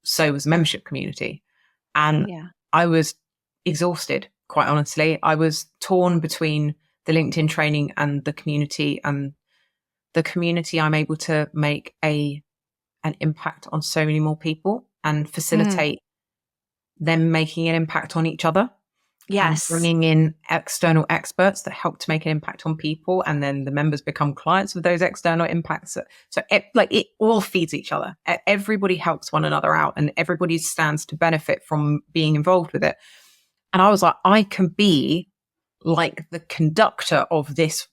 so was the membership community. And I was exhausted, quite honestly. I was torn between the LinkedIn training and the community. And the community, I'm able to make an impact on so many more people and facilitate them making an impact on each other. Yes. And bringing in external experts that help to make an impact on people. And then the members become clients of those external impacts. So it all feeds each other. Everybody helps one another out and everybody stands to benefit from being involved with it. And I was like, I can be like the conductor of this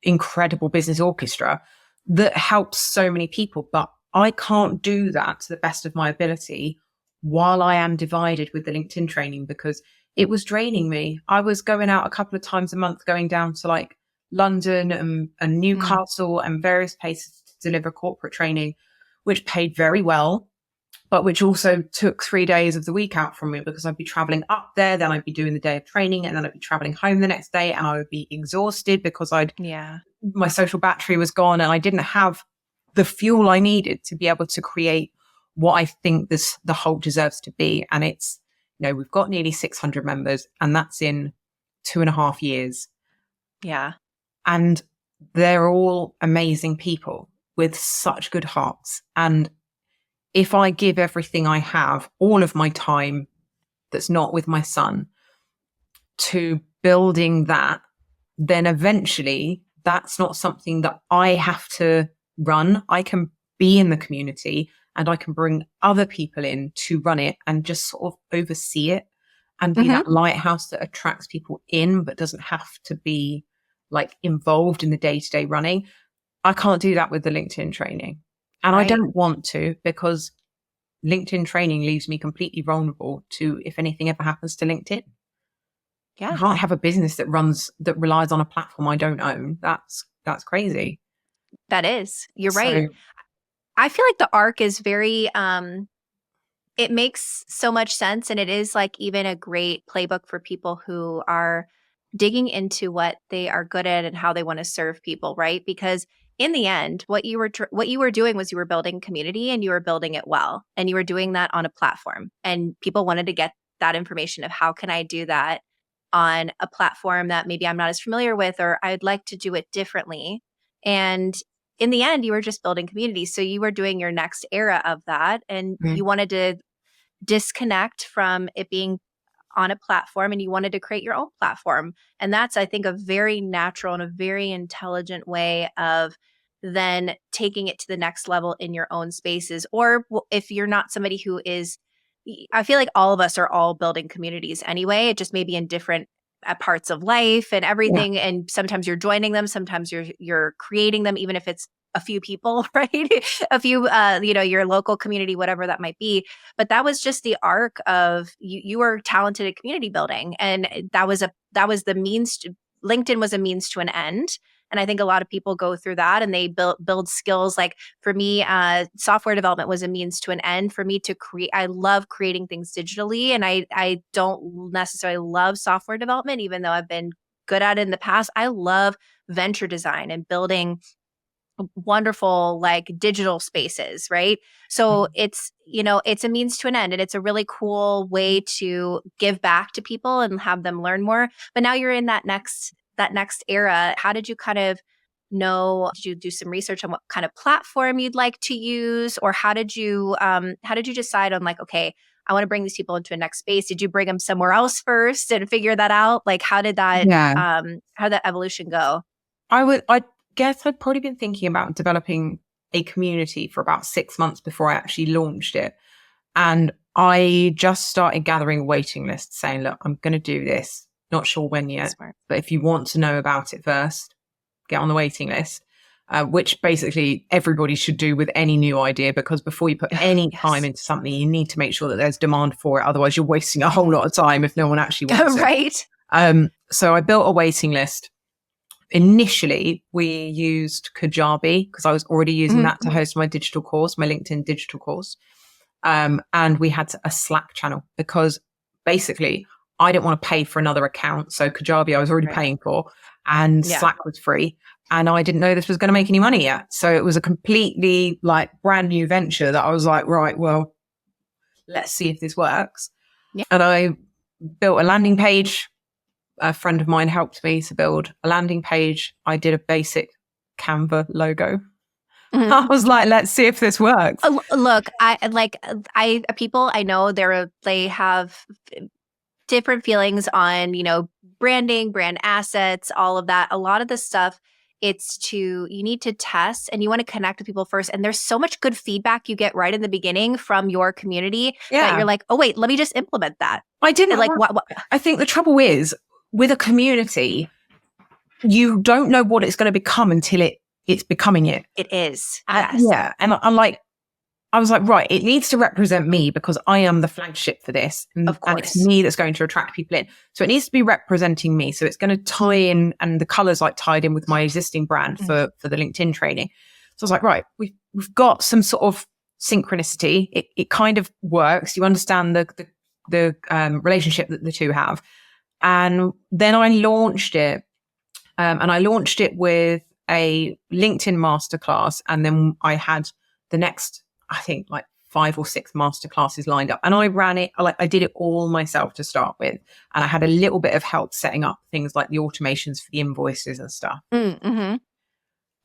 incredible business orchestra that helps so many people, but I can't do that to the best of my ability while I am divided with the LinkedIn training, because it was draining me. I was going out a couple of times a month, going down to like London and Newcastle and various places to deliver corporate training, which paid very well, but which also took 3 days of the week out from me, because I'd be traveling up there, then I'd be doing the day of training, and then I'd be traveling home the next day, and I would be exhausted because my social battery was gone and I didn't have the fuel I needed to be able to create what I think the whole deserves to be. And it's, we've got nearly 600 members, and that's in 2.5 years. Yeah. And they're all amazing people with such good hearts. And if I give everything I have, all of my time that's not with my son, to building that, then eventually that's not something that I have to run. I can be in the community and I can bring other people in to run it and just sort of oversee it and be that lighthouse that attracts people in, but doesn't have to be like involved in the day-to-day running. I can't do that with the LinkedIn training. And I don't want to, because LinkedIn training leaves me completely vulnerable to if anything ever happens to LinkedIn. Yeah. I can't have a business that relies on a platform I don't own. That's crazy. That is. You're right. I feel like the arc is very, it makes so much sense. And it is like even a great playbook for people who are digging into what they are good at and how they want to serve people, right? Because in the end, what you were doing was you were building community and you were building it well. And you were doing that on a platform. And people wanted to get that information of how can I do that on a platform that maybe I'm not as familiar with, or I'd like to do it differently. And in the end, you were just building community. So you were doing your next era of that. And you wanted to disconnect from it being on a platform and you wanted to create your own platform. And that's, I think, a very natural and a very intelligent way of then taking it to the next level in your own spaces. Or if you're not somebody who is, I feel like all of us are all building communities anyway. It just may be in different parts of life and everything. Yeah. And sometimes you're joining them, sometimes you're creating them, even if it's a few people, right? A few, your local community, whatever that might be. But that was just the arc of you were talented at community building. And that was the means to, LinkedIn was a means to an end. And I think a lot of people go through that and they build skills. Like for me, software development was a means to an end for me to create. I love creating things digitally. And I don't necessarily love software development, even though I've been good at it in the past. I love venture design and building wonderful like digital spaces, right? So it's a means to an end, and it's a really cool way to give back to people and have them learn more. But now you're in that next era. How did you kind of know? Did you do some research on what kind of platform you'd like to use, or how did you decide on like, okay, I want to bring these people into a next space? Did you bring them somewhere else first and figure that out? Like, how did that how did that evolution go? I guess I'd probably been thinking about developing a community for about 6 months before I actually launched it. And I just started gathering a waiting list saying, look, I'm going to do this. Not sure when yet, but if you want to know about it first, get on the waiting list. which basically everybody should do with any new idea, because before you put any time into something, you need to make sure that there's demand for it. Otherwise, you're wasting a whole lot of time if no one actually wants it. Right. So I built a waiting list. Initially, we used Kajabi because I was already using that to host my digital course, my LinkedIn digital course. And we had a Slack channel because basically I didn't want to pay for another account. So Kajabi I was already paying for, and Slack was free. And I didn't know this was going to make any money yet. So it was a completely like brand new venture that I was like, right, well, let's see if this works. Yeah. And I built a landing page. A friend of mine helped me to build a landing page. I did a basic Canva logo. I was like, let's see if this works. Look, people I know they have different feelings on, branding, brand assets, all of that. A lot of the stuff, you need to test and you want to connect with people first. And there's so much good feedback you get right in the beginning from your community that you're like, oh, wait, let me just implement that. I didn't like what? I think the trouble is with a community, you don't know what it's going to become until it's becoming it. It is. Yes. Yeah. And I was like, right, it needs to represent me because I am the flagship for this. Of course. And it's me that's going to attract people in. So it needs to be representing me. So it's going to tie in, and the colors like tied in with my existing brand for the LinkedIn training. So I was like, right, we've got some sort of synchronicity. It kind of works. You understand the relationship that the two have. And then I launched it. And I launched it with a LinkedIn masterclass. And then I had the next, I think, like 5 or 6 masterclasses lined up. And I ran it, I did it all myself to start with. And I had a little bit of help setting up things like the automations for the invoices and stuff. Mm-hmm.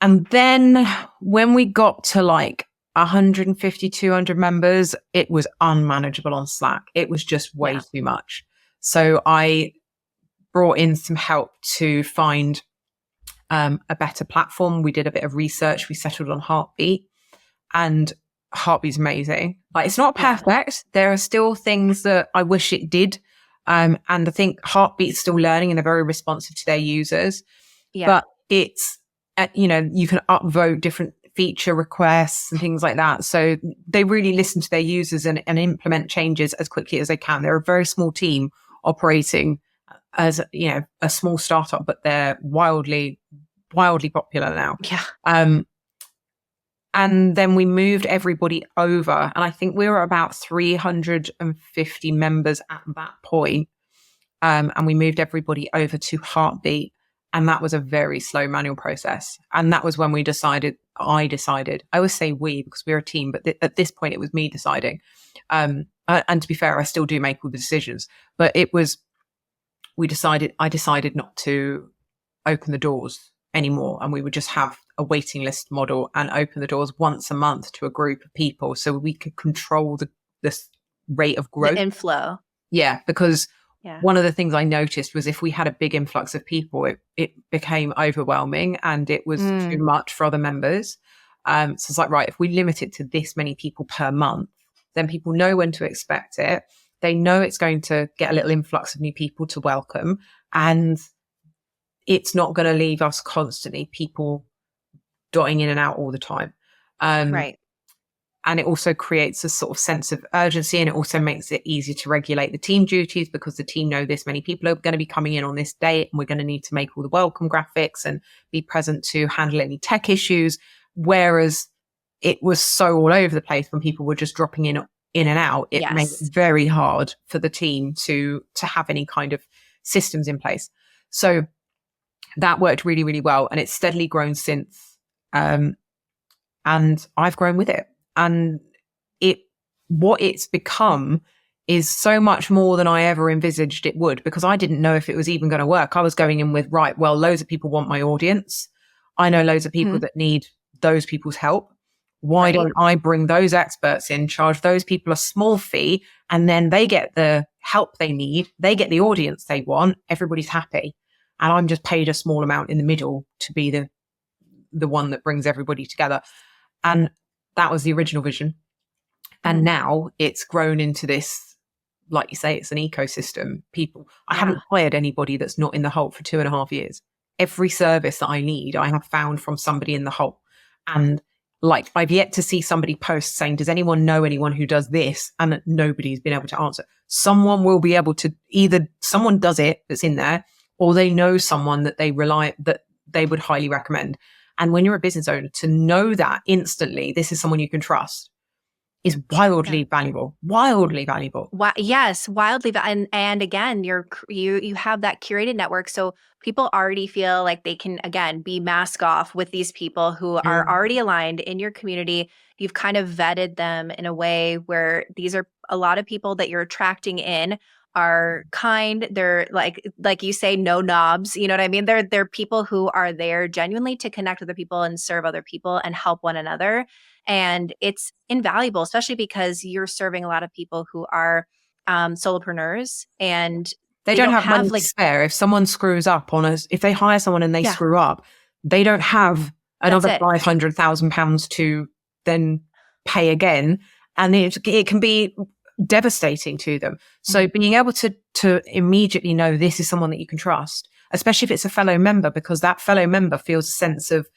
And then when we got to like 150, 200 members, it was unmanageable on Slack. It was just way too much. So I brought in some help to find a better platform. We did a bit of research. We settled on Heartbeat, and Heartbeat's amazing. Like, it's not perfect. There are still things that I wish it did. And I think Heartbeat's still learning and they're very responsive to their users. Yeah. But it's, you can upvote different feature requests and things like that. So they really listen to their users and implement changes as quickly as they can. They're a very small team operating as, a small startup, but they're wildly popular now. Yeah. And then we moved everybody over, and I think we were about 350 members at that point. And we moved everybody over to Heartbeat, and that was a very slow manual process. And that was when I decided, I always say we because we're a team, but at this point it was me deciding. And to be fair, I still do make all the decisions, but I decided not to open the doors anymore, and we would just have a waiting list model and open the doors once a month to a group of people so we could control this rate of growth. The inflow. Yeah, because one of the things I noticed was if we had a big influx of people, it became overwhelming and it was too much for other members. So it's like, right, if we limit it to this many people per month, then people know when to expect it. They know it's going to get a little influx of new people to welcome, and it's not going to leave us constantly people dotting in and out all the time. Right. And it also creates a sort of sense of urgency, and it also makes it easier to regulate the team duties because the team know this many people are going to be coming in on this date, and we're going to need to make all the welcome graphics and be present to handle any tech issues. Whereas it was so all over the place when people were just dropping in and out, it made it very hard for the team to have any kind of systems in place. So that worked really, really well, and it's steadily grown since. And I've grown with it, and what it's become is so much more than I ever envisaged it would, because I didn't know if it was even going to work. I was going in with, right, well, loads of people want my audience. I know loads of people that need those people's help. Why don't I bring those experts in, charge those people a small fee, and then they get the help they need, they get the audience they want, everybody's happy. And I'm just paid a small amount in the middle to be the one that brings everybody together. And that was the original vision. And now it's grown into this, like you say, it's an ecosystem. I haven't hired anybody that's not in the Hulk for 2.5 years. every service that I need, I have found from somebody in the hole. And like, I've yet to see somebody post saying, does anyone know anyone who does this? And nobody's been able to answer. Someone will be able to, either someone does it that's in there, or they know someone that that they would highly recommend. And when you're a business owner, to know that instantly, this is someone you can trust, is wildly valuable. Yes, wildly. And again, you have that curated network. So people already feel like they can, again, be mask off with these people who are already aligned in your community. You've kind of vetted them in a way where these are a lot of people that you're attracting in are kind. They're like you say, no knobs. You know what I mean? They're people who are there genuinely to connect with other people and serve other people and help one another. And it's invaluable, especially because you're serving a lot of people who are solopreneurs and they don't have money to spare. If someone screws up if they hire someone and they screw up, they don't have another £500,000 to then pay again. And it can be devastating to them. So being able to immediately know this is someone that you can trust, especially if it's a fellow member, because that fellow member feels a sense of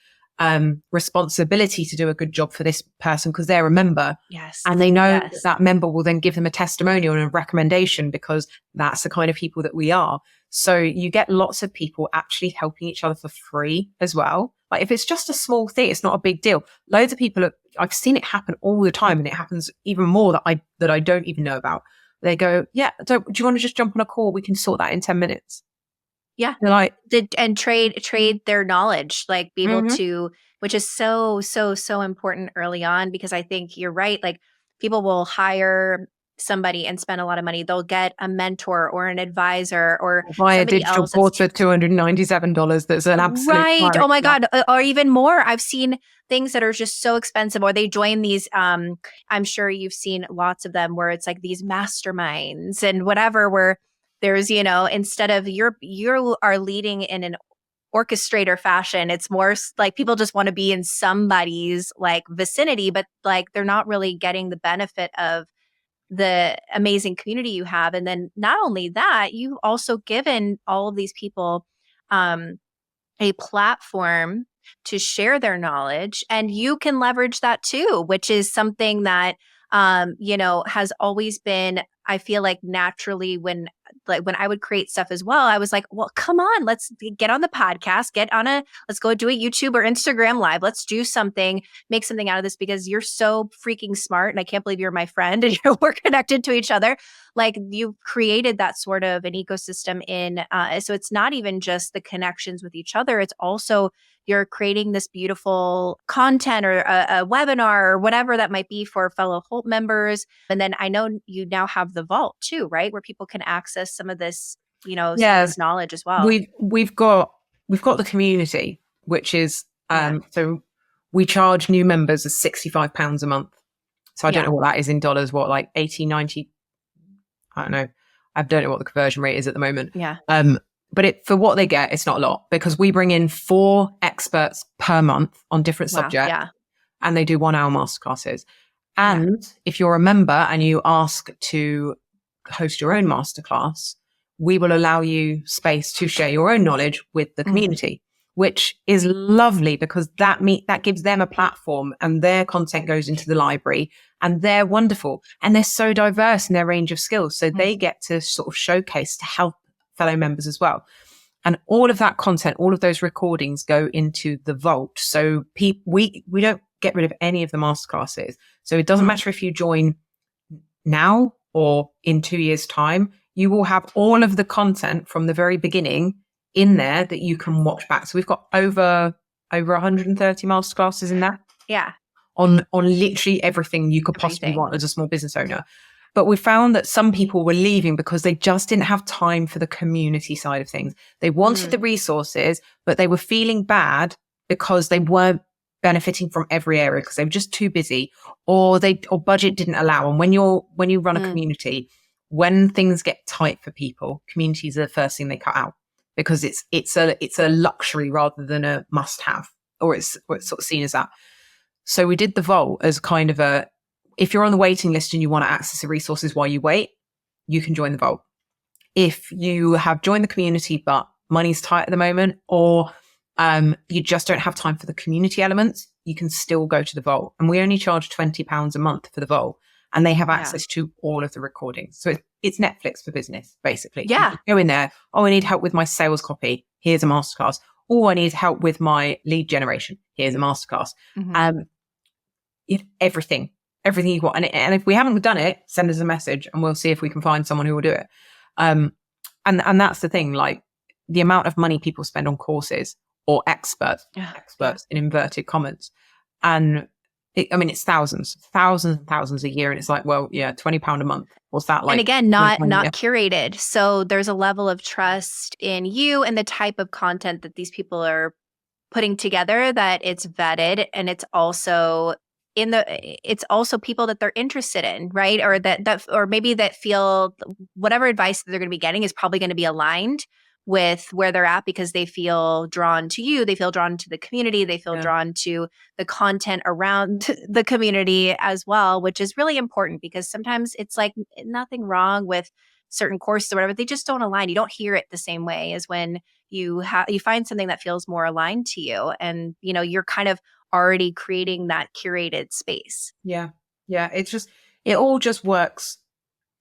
responsibility to do a good job for this person because they're a member. Yes. And they know that member will then give them a testimonial and a recommendation because that's the kind of people that we are. So you get lots of people actually helping each other for free as well. Like if it's just a small thing, it's not a big deal. Loads of people, I've seen it happen all the time, and it happens even more that I don't even know about. They go, yeah, do you want to just jump on a call? We can sort that in 10 minutes. Yeah. They're like, and trade their knowledge, like be able to, which is so important early on, because I think you're right. Like people will hire somebody and spend a lot of money. They'll get a mentor or an advisor or buy a digital course for $297. That's an absolute right. Oh my God. Or even more. I've seen things that are just so expensive, or they join these, I'm sure you've seen lots of them where it's like these masterminds and whatever, where there's, instead of you are leading in an orchestrator fashion, it's more like people just want to be in somebody's like vicinity, but like they're not really getting the benefit of the amazing community you have. And then not only that, you've also given all of these people a platform to share their knowledge, and you can leverage that too, which is something that has always been, I feel like naturally when I would create stuff as well, I was like, well, come on, let's get on the podcast, let's go do a YouTube or Instagram live. Let's do something, make something out of this, because you're so freaking smart. And I can't believe you're my friend and we're connected to each other. Like you've created that sort of an ecosystem so it's not even just the connections with each other. It's also you're creating this beautiful content or a webinar or whatever that might be for fellow Holt members. And then I know you now have the vault too, right? Where people can access some of this, some of this knowledge as well. We've got the community, which is, so we charge new members £65 a month. So I don't know what that is in dollars, like 80, 90, I don't know. I don't know what the conversion rate is at the moment. Yeah. But for what they get, it's not a lot, because we bring in 4 experts per month on different subjects, and they do 1-hour masterclasses. And if you're a member and you ask to host your own masterclass, we will allow you space to share your own knowledge with the community, which is lovely, because that gives them a platform, and their content goes into the library, and they're wonderful, and they're so diverse in their range of skills. So they get to sort of showcase to help fellow members as well. And all of that content, all of those recordings go into the vault. So we don't get rid of any of the masterclasses. So it doesn't matter if you join now or in 2 years' time, you will have all of the content from the very beginning in there that you can watch back. So we've got over 130 masterclasses in there. Yeah. On literally everything you could possibly want as a small business owner. But we found that some people were leaving because they just didn't have time for the community side of things. They wanted the resources, but they were feeling bad because they weren't benefiting from every area because they were just too busy, or budget didn't allow. And when you run a community, when things get tight for people, communities are the first thing they cut out, because it's a luxury rather than a must have, or it's sort of seen as that. So we did the vault as kind of if you're on the waiting list and you want to access the resources while you wait, you can join the vault. If you have joined the community but money's tight at the moment, or you just don't have time for the community elements, you can still go to the vault. And we only charge £20 a month for the vault, and they have access to all of the recordings. So it's Netflix for business, basically. Yeah. You go in there. Oh, I need help with my sales copy. Here's a masterclass. Oh, I need help with my lead generation. Here's a masterclass. Everything you want. And if we haven't done it, send us a message and we'll see if we can find someone who will do it. And that's the thing, like the amount of money people spend on courses or experts in inverted commas. And it's thousands and thousands a year. And it's like, well, yeah, £20 a month. What's that like? And again, not curated. So there's a level of trust in you and the type of content that these people are putting together, that it's vetted, and it's also people that they're interested in, right? Or or maybe that feel whatever advice that they're going to be getting is probably going to be aligned with where they're at, because they feel drawn to you, they feel drawn to the community, they feel drawn to the content around the community as well, which is really important, because sometimes it's like nothing wrong with certain courses or whatever, they just don't align. You don't hear it the same way as when you find something that feels more aligned to you, and you're kind of already creating that curated space. Yeah. It all just works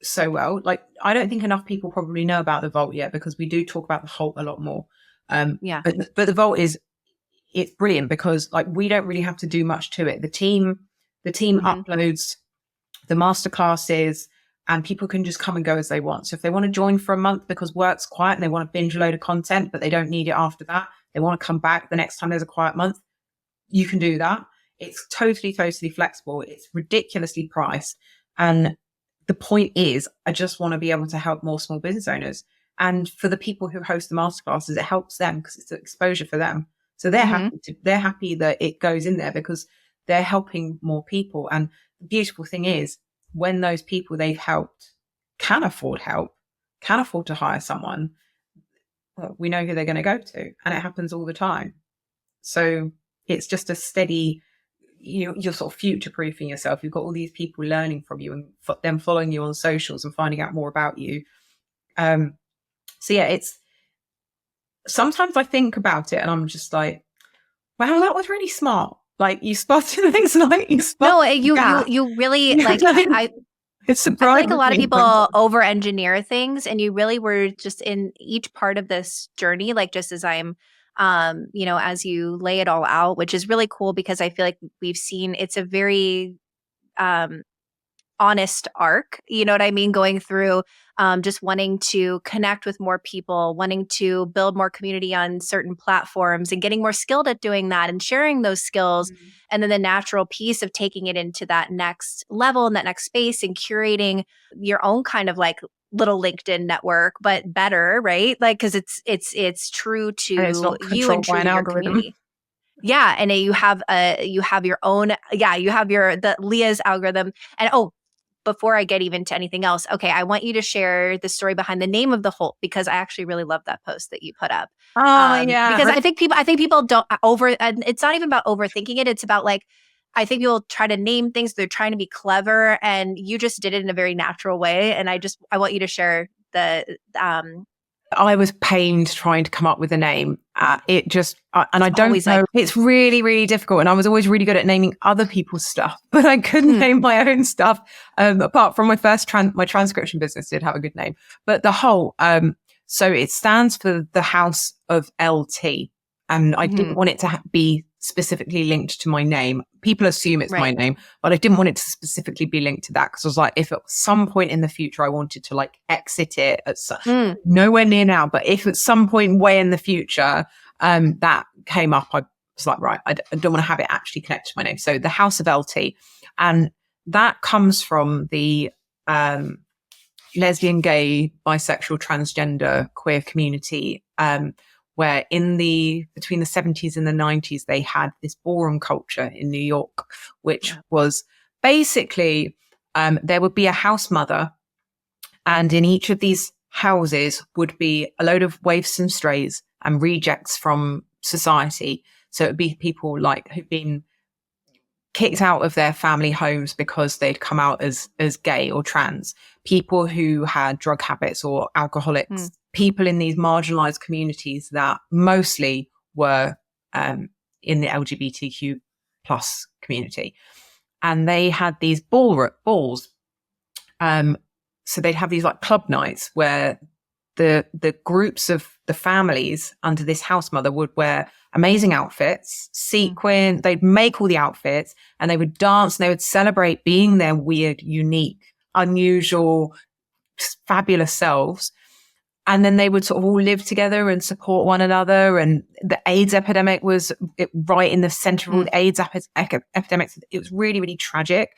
so well. Like, I don't think enough people probably know about the vault yet, because we do talk about the vault a lot more. But the vault it's brilliant, because like we don't really have to do much to it. The team uploads the masterclasses, and people can just come and go as they want. So if they want to join for a month because work's quiet and they want to binge a load of content, but they don't need it after that, they want to come back the next time there's a quiet month, you can do that. It's totally flexible. It's ridiculously priced. And the point is, I just want to be able to help more small business owners. And for the people who host the masterclasses, it helps them because it's exposure for them. So they're happy that it goes in there, because they're helping more people. And the beautiful thing is, when those people they've helped can afford help, can afford to hire someone, well, we know who they're going to go to. And it happens all the time. So it's just a steady, you're sort of future-proofing yourself. You've got all these people learning from you and them following you on socials and finding out more about you. So yeah, it's, sometimes I think about it and I'm just like, wow, that was really smart. Like, you spotted things like you spotted. No, you really like, it's surprising. I feel like a lot of people over-engineer things, and you really were just in each part of this journey, like just as I'm as you lay it all out, which is really cool, because I feel like we've seen it's a very honest arc, you know what I mean? Going through just wanting to connect with more people, wanting to build more community on certain platforms, and getting more skilled at doing that and sharing those skills. Mm-hmm. And then the natural piece of taking it into that next level and that next space and curating your own kind of like little LinkedIn network, but better, right? Like, because it's true to you and true to your community. Yeah, and you have your own. Yeah, you have the Lea's algorithm. And before I get even to anything else, okay, I want you to share the story behind the name of the Holt, because I actually really love that post that you put up. Yeah, because I think people don't and it's not even about overthinking it. It's about like, I think people try to name things. They're trying to be clever, and you just did it in a very natural way. And I want you to share the. I was pained trying to come up with a name. It just, and I don't know, it's really, really difficult. And I was always really good at naming other people's stuff, but I couldn't name my own stuff. Apart from my first my transcription business did have a good name, but the whole, so it stands for the House of LT. And I didn't want it to be specifically linked to my name. People assume it's my name, but I didn't want it to specifically be linked to that, because I was like, if at some point in the future I wanted to like exit it at nowhere near now, but if at some point way in the future that came up, I was like, right, I don't want to have it actually connected to my name. So the House of LT, and that comes from the lesbian, gay, bisexual, transgender, queer community, where between the 70s and the 90s, they had this ballroom culture in New York, which was basically, there would be a house mother, and in each of these houses would be a load of waifs and strays and rejects from society. So it'd be people like who've been kicked out of their family homes because they'd come out as gay or trans, people who had drug habits or alcoholics, people in these marginalized communities that mostly were in the LGBTQ plus community. And they had these balls. So they'd have these like club nights where the groups of the families under this house mother would wear amazing outfits, sequin, they'd make all the outfits, and they would dance and they would celebrate being their weird, unique, unusual, fabulous selves. And then they would sort of all live together and support one another. And the AIDS epidemic was right in the center of all the AIDS epidemics. It was really, really tragic,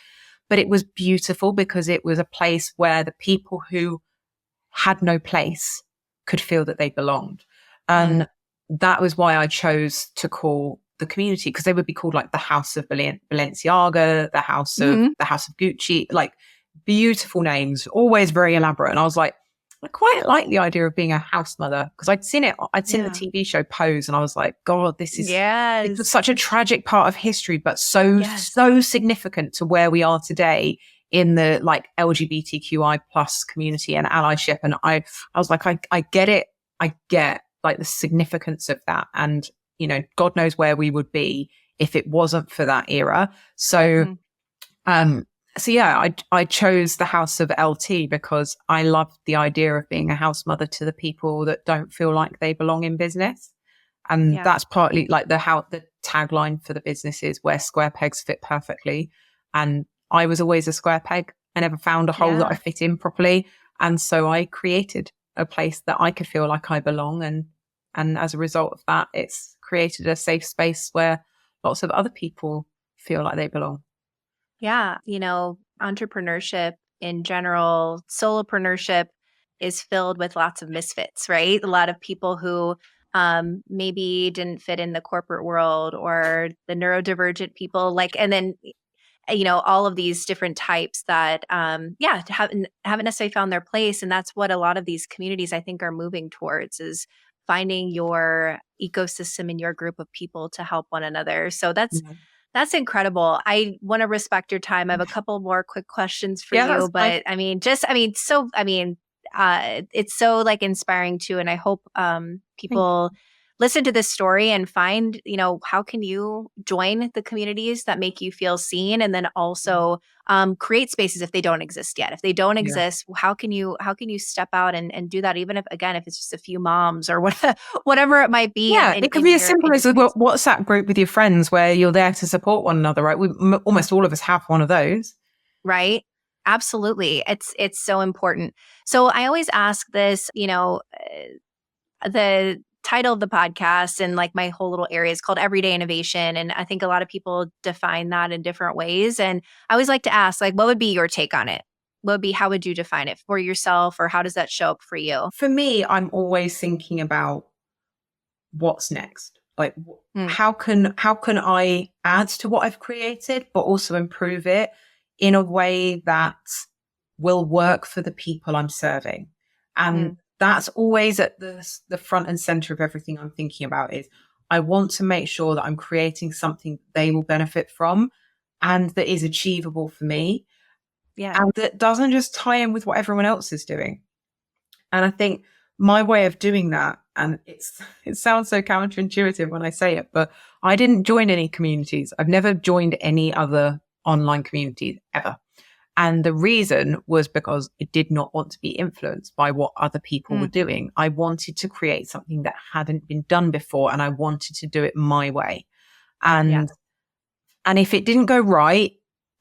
but it was beautiful because it was a place where the people who had no place could feel that they belonged. And that was why I chose to call the community, because they would be called like the House of Balenciaga, the House of Gucci, like beautiful names, always very elaborate. And I was like, I quite like the idea of being a house mother, because I'd seen the TV show Pose, and I was like, God, this is it was such a tragic part of history, but so significant to where we are today in the like LGBTQI plus community and allyship. And I was like, I get it. I get like the significance of that. And, you know, God knows where we would be if it wasn't for that era. So, so yeah, I chose the House of LT because I love the idea of being a house mother to the people that don't feel like they belong in business. And that's partly like the tagline for the business is where square pegs fit perfectly. And I was always a square peg. I never found a hole that I fit in properly. And so I created a place that I could feel like I belong. And as a result of that, it's created a safe space where lots of other people feel like they belong. Yeah. You know, entrepreneurship in general, solopreneurship is filled with lots of misfits, right? A lot of people who maybe didn't fit in the corporate world, or the neurodivergent people, like, and then, you know, all of these different types that, haven't necessarily found their place. And that's what a lot of these communities, I think, are moving towards, is finding your ecosystem and your group of people to help one another. So that's incredible. I want to respect your time. I have a couple more quick questions for you, but it's so like inspiring too. And I hope people listen to this story and find, you know, how can you join the communities that make you feel seen, and then also create spaces if they don't exist yet. If they don't exist, how can you step out and do that, even if it's just a few moms or whatever it might be. Yeah, it could be as simple as a WhatsApp group with your friends where you're there to support one another, right? Almost all of us have one of those. Right. Absolutely. It's so important. So I always ask this, you know, the title of the podcast and like my whole little area is called Everyday Innovation. And I think a lot of people define that in different ways. And I always like to ask, like, what would be your take on it? How would you define it for yourself, or how does that show up for you? For me, I'm always thinking about what's next. Like, how can I add to what I've created, but also improve it in a way that will work for the people I'm serving? And that's always at the front and center of everything I'm thinking about. Is I want to make sure that I'm creating something they will benefit from, and that is achievable for me. Yeah. And that doesn't just tie in with what everyone else is doing. And I think my way of doing that, and it sounds so counterintuitive when I say it, but I didn't join any communities. I've never joined any other online communities ever. And the reason was because I did not want to be influenced by what other people were doing. I wanted to create something that hadn't been done before, and I wanted to do it my way. And if it didn't go right,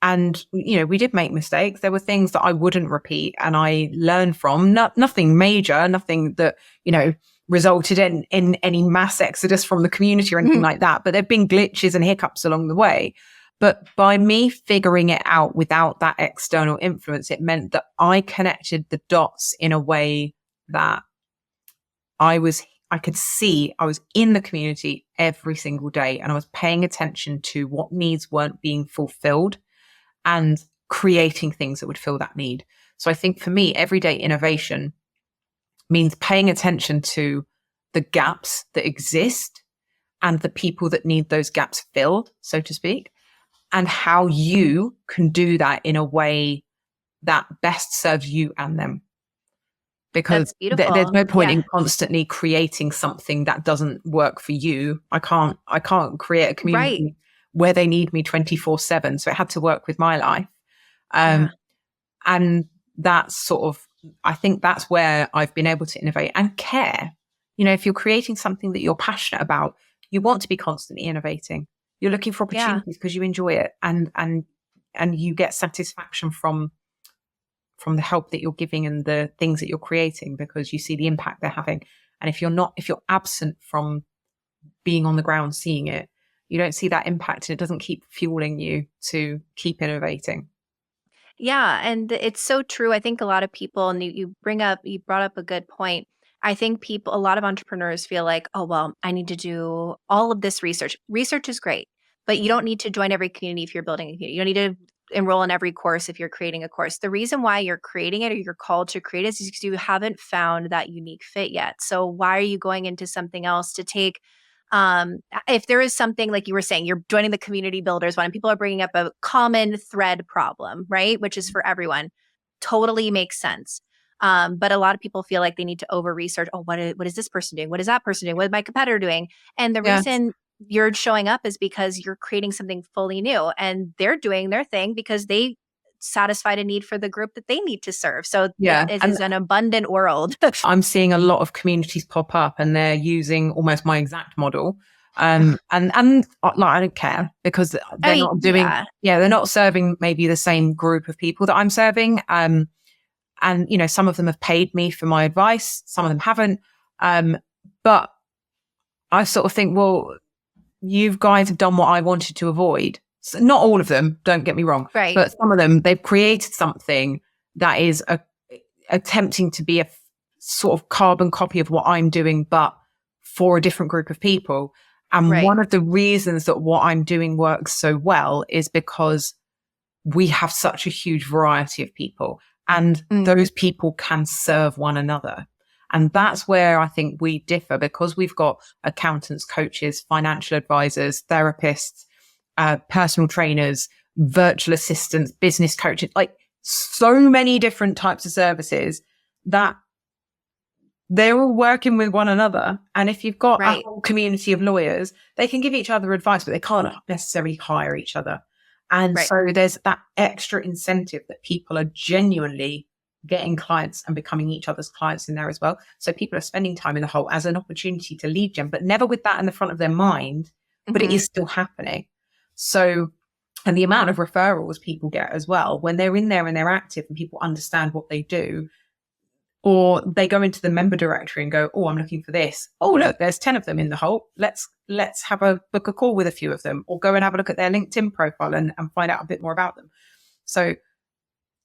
and, you know, we did make mistakes, there were things that I wouldn't repeat and I learned from. Nothing major, nothing that, you know, resulted in any mass exodus from the community or anything like that. But there've been glitches and hiccups along the way. But by me figuring it out without that external influence, it meant that I connected the dots in a way that I could see I was in the community every single day, and I was paying attention to what needs weren't being fulfilled and creating things that would fill that need. So I think for me, everyday innovation means paying attention to the gaps that exist and the people that need those gaps filled, so to speak, and how you can do that in a way that best serves you and them. because That's beautiful. there's no point Yeah. in constantly creating something that doesn't work for you. I can't create a community Right. where they need me 24/7. So it had to work with my life. Yeah. And that's sort of, I think that's where I've been able to innovate and care. If you're creating something that you're passionate about, you want to be constantly innovating. You're looking for Yeah. opportunities because you enjoy it, and you get satisfaction from the help that you're giving and the things that you're creating because you see the impact they're having. And if you're absent from being on the ground seeing it, you don't see that impact, and it doesn't keep fueling you to keep innovating. Yeah, and it's so true. I think a lot of people, and you brought up a good point. I think a lot of entrepreneurs feel like, oh, well, I need to do all of this research. Research is great, but you don't need to join every community if you're building a community. You don't need to enroll in every course if you're creating a course. The reason why you're creating it or you're called to create it is because you haven't found that unique fit yet. So why are you going into something else to take if there is something like you were saying, you're joining the community builders one and people are bringing up a common thread problem, right? Which is for everyone. Totally makes sense. But a lot of people feel like they need to over research. Oh, what is this person doing? What is that person doing? What is my competitor doing? And the Yeah. reason you're showing up is because you're creating something fully new and they're doing their thing because they satisfied a need for the group that they need to serve. So Yeah. it And is an abundant world. I'm seeing a lot of communities pop up and they're using almost my exact model. And like, I don't care because they're not doing, they're not serving maybe the same group of people that I'm serving. And, some of them have paid me for my advice. Some of them haven't. But I sort of think, well, you guys have done what I wanted to avoid. So not all of them, don't get me wrong. Right. But some of them, they've created something that is attempting to be a sort of carbon copy of what I'm doing, but for a different group of people. And one of the reasons that what I'm doing works so well is because we have such a huge variety of people and those people can serve one another. And that's where I think we differ because we've got accountants, coaches, financial advisors, therapists, personal trainers, virtual assistants, business coaches, like so many different types of services that they're all working with one another. And if you've got a whole community of lawyers, they can give each other advice, but they can't necessarily hire each other. And so there's that extra incentive that people are genuinely getting clients and becoming each other's clients in there as well. So people are spending time in the hole as an opportunity to lead gen, but never with that in the front of their mind, but it is still happening. So, and the amount of referrals people get as well, when they're in there and they're active and people understand what they do, or they go into the member directory and go, oh, I'm looking for this. Oh, look, there's 10 of them in the hole. Let's book a call with a few of them, or go and have a look at their LinkedIn profile and find out a bit more about them. So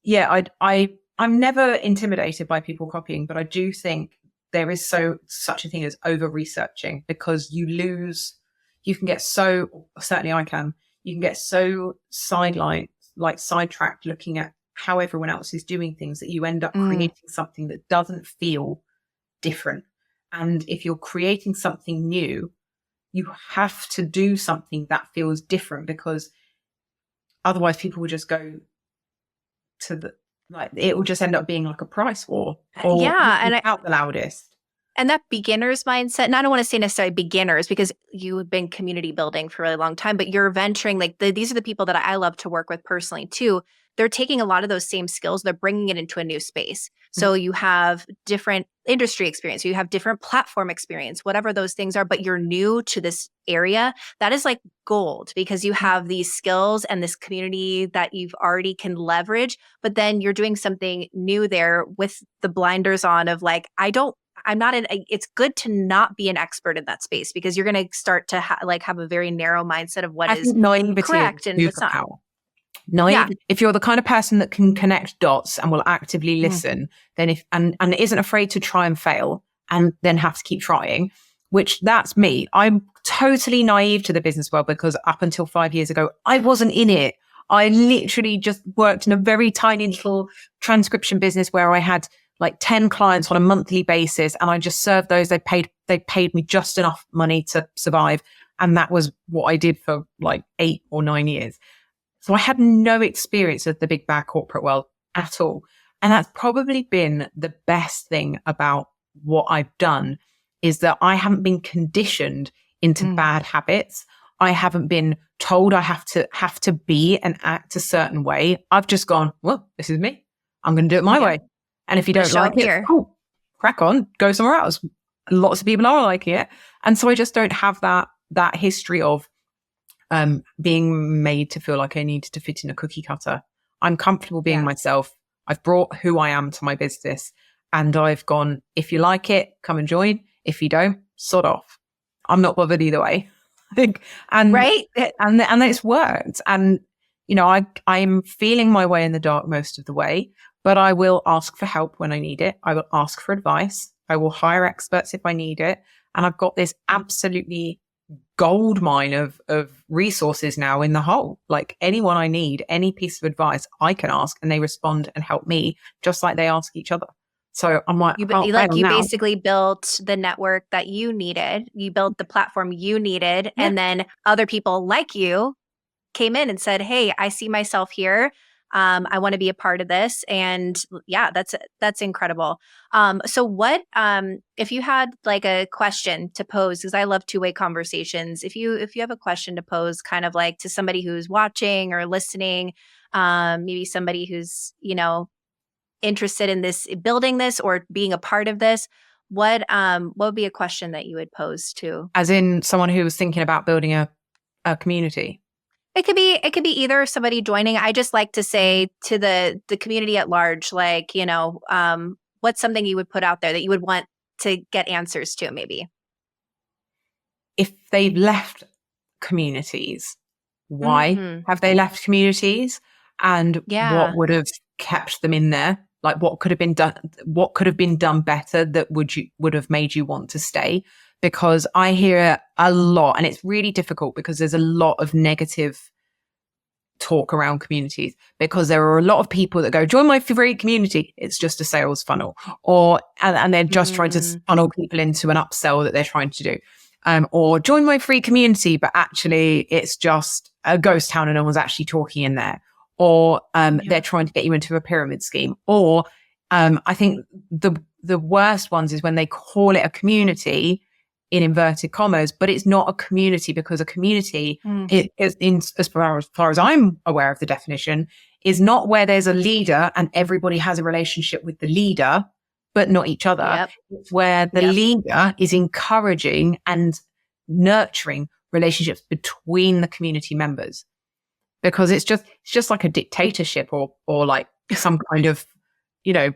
yeah, I'm never intimidated by people copying, but I do think there is such a thing as over researching because you can get so, certainly I can, you can get so sidetracked looking at how everyone else is doing things that you end up creating something that doesn't feel different. And if you're creating something new, you have to do something that feels different because otherwise people will just go to it will just end up being like a price war or out the loudest. And that beginner's mindset, and I don't want to say necessarily beginners because you have been community building for a really long time, but you're venturing, these are the people that I love to work with personally too. They're taking a lot of those same skills, they're bringing it into a new space. So you have different industry experience, you have different platform experience, whatever those things are, but you're new to this area. That is like gold because you have these skills and this community that you've already can leverage, but then you're doing something new there with the blinders on of like, it's good to not be an expert in that space because you're going to start to have a very narrow mindset of what is correct and what's not. If you're the kind of person that can connect dots and will actively listen, then and isn't afraid to try and fail and then have to keep trying, which that's me. I'm totally naive to the business world because up until 5 years ago, I wasn't in it. I literally just worked in a very tiny little transcription business where I had like 10 clients on a monthly basis and I just served those. They paid me just enough money to survive. And that was what I did for like 8 or 9 years. So I had no experience of the big bad corporate world at all. And that's probably been the best thing about what I've done, is that I haven't been conditioned into bad habits. I haven't been told I have to be and act a certain way. I've just gone, well, this is me. I'm going to do it my way. And if you don't like it, cool, crack on, go somewhere else. Lots of people are liking it. And so I just don't have that history of being made to feel like I needed to fit in a cookie cutter. I'm comfortable being myself. I've brought who I am to my business, and I've gone, if you like it, come and join. If you don't, sod off. I'm not bothered either way. I think, and it's worked. And, you know, I'm feeling my way in the dark most of the way, but I will ask for help when I need it. I will ask for advice. I will hire experts if I need it. And I've got this absolutely gold mine of resources now in the whole. Like, anyone I need, any piece of advice I can ask, and they respond and help me just like they ask each other. So I'm like, you basically built the network that you needed. You built the platform you needed. And then other people like you came in and said, hey, I see myself here. I want to be a part of this. And that's incredible. So what, if you had like a question to pose, because I love two-way conversations. If you have a question to pose kind of like to somebody who's watching or listening, maybe somebody who's, you know, interested in this, building this or being a part of this, what would be a question that you would pose to? As in someone who was thinking about building a community? It could be either somebody joining. I just like to say to the community at large, like, you know, what's something you would put out there that you would want to get answers to, maybe? If they've left communities, why have they left communities? And what would have kept them in there? Like, what could have been done? What could have been done better that would have made you want to stay? Because I hear a lot, and it's really difficult because there's a lot of negative talk around communities, because there are a lot of people that go, join my free community. It's just a sales funnel, and they're just trying to funnel people into an upsell that they're trying to do. Or join my free community, but actually it's just a ghost town and no one's actually talking in there. Or they're trying to get you into a pyramid scheme. Or I think the worst ones is when they call it a community in inverted commas, but it's not a community, because a community, as far as I'm aware of the definition, is not where there's a leader and everybody has a relationship with the leader, but not each other. It's where the leader is encouraging and nurturing relationships between the community members. Because it's just like a dictatorship or like some kind of, you know,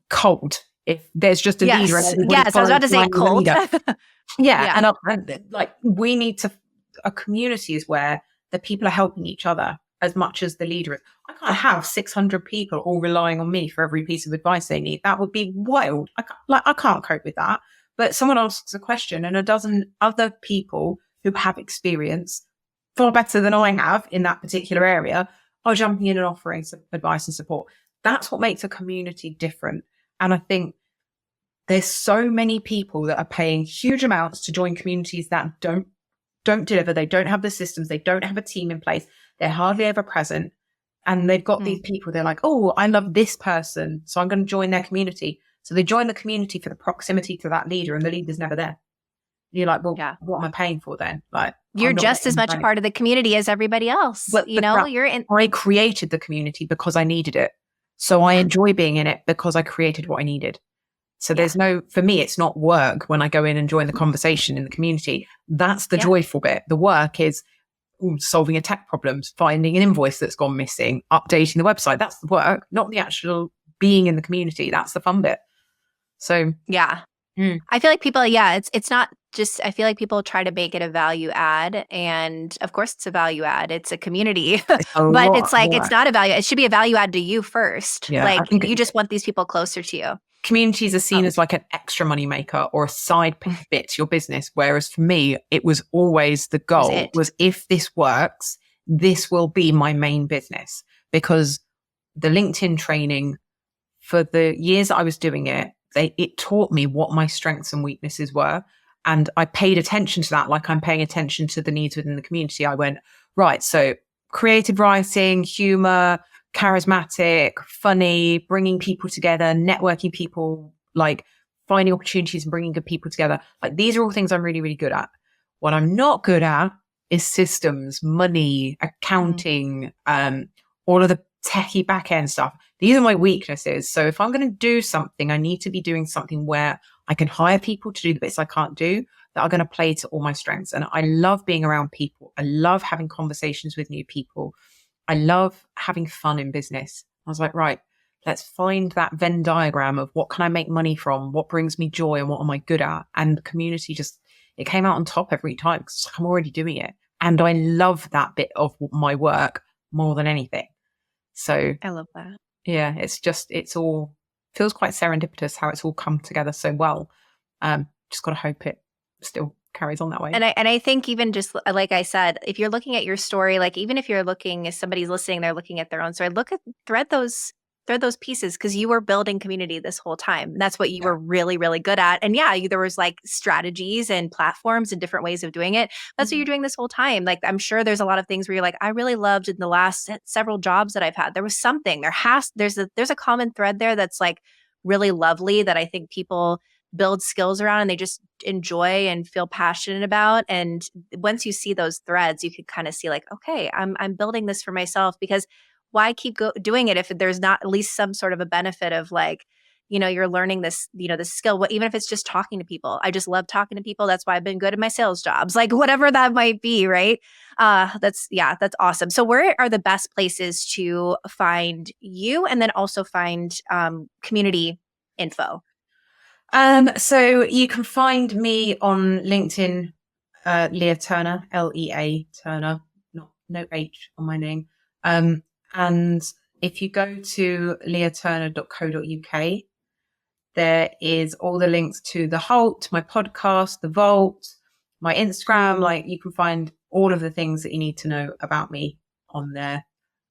cult. If there's just a leader. And I was about to say cult. And like, we need a community is where the people are helping each other as much as the leader is. I can't have 600 people all relying on me for every piece of advice they need. That would be wild. I can't cope with that. But someone asks a question and a dozen other people who have experience far better than I have in that particular area are jumping in and offering some advice and support. That's what makes a community different. And I think there's so many people that are paying huge amounts to join communities that don't deliver. They don't have the systems. They don't have a team in place. They're hardly ever present. And they've got these people, they're like, oh, I love this person, so I'm going to join their community. So they join the community for the proximity to that leader, and the leader's never there. You're like, well, what am I paying for then? Like, you're just as much a part of the community as everybody else. But I created the community because I needed it. So I enjoy being in it because I created what I needed. So there's for me, it's not work when I go in and join the conversation in the community. That's the joyful bit. The work is solving a tech problem, finding an invoice that's gone missing, updating the website. That's the work, not the actual being in the community. That's the fun bit. So I feel like people, it's not just, I feel like people try to make it a value add. And of course it's a value add. It's a community, but it's like, it's not a value. It should be a value add to you first. Like, you just want these people closer to you. Communities are seen as like an extra money maker or a side bit to your business. Whereas for me, it was always the goal was if this works, this will be my main business. Because the LinkedIn training, for the years that I was doing it, it taught me what my strengths and weaknesses were. And I paid attention to that, like I'm paying attention to the needs within the community. I went, right, so creative writing, humor, charismatic, funny, bringing people together, networking people, like finding opportunities and bringing good people together. Like these are all things I'm really, really good at. What I'm not good at is systems, money, accounting, all of the techie back end stuff. These are my weaknesses. So if I'm going to do something, I need to be doing something where I can hire people to do the bits I can't do that are going to play to all my strengths. And I love being around people. I love having conversations with new people. I love having fun in business. I was like, right, let's find that Venn diagram of what can I make money from? What brings me joy and what am I good at? And community just, it came out on top every time because I'm already doing it. And I love that bit of my work more than anything. So I love that. Yeah, it's all feels quite serendipitous how it's all come together so well. Just got to hope it still carries on that way. And I think even just like I said, if you're looking at your story, like even if you're looking, if somebody's listening, they're looking at their own story, thread those pieces because you were building community this whole time. That's what you were really, really good at. And yeah, there was like strategies and platforms and different ways of doing it. That's what you're doing this whole time. Like I'm sure there's a lot of things where you're like, I really loved in the last several jobs that I've had. There was something. There's a common thread there that's like really lovely that I think people build skills around and they just enjoy and feel passionate about. And once you see those threads, you could kind of see like, okay, I'm building this for myself because why keep doing it if there's not at least some sort of a benefit of like, you're learning this, this skill, even if it's just talking to people. I just love talking to people. That's why I've been good at my sales jobs, like whatever that might be. Right. That's awesome. So where are the best places to find you and then also find community info? So you can find me on LinkedIn, Lea Turner, Lea Turner, no H on my name. And if you go to leaturner.co.uk, there is all the links to the Halt, my podcast, the Vault, my Instagram. Like you can find all of the things that you need to know about me on there.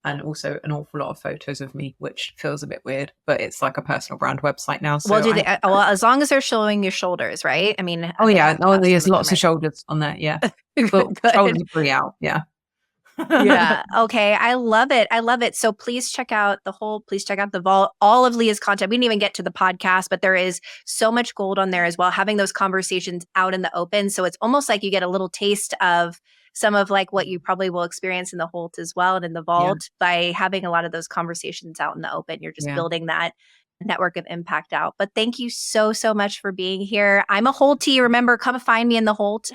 And also an awful lot of photos of me, which feels a bit weird, but it's like a personal brand website now. So well, as long as they're showing your shoulders, right? I mean, there's lots of shoulders on there. Yeah. But shoulders are pretty out. Yeah. Yeah. Okay. I love it. I love it. So please check out the Vault, all of Lea's content. We didn't even get to the podcast, but there is so much gold on there as well, having those conversations out in the open. So it's almost like you get a little taste of some of like what you probably will experience in the Holt as well and in the Vault by having a lot of those conversations out in the open. You're just building that network of impact out. But thank you so, so much for being here. I'm a Holtie. Remember, come find me in the Holt.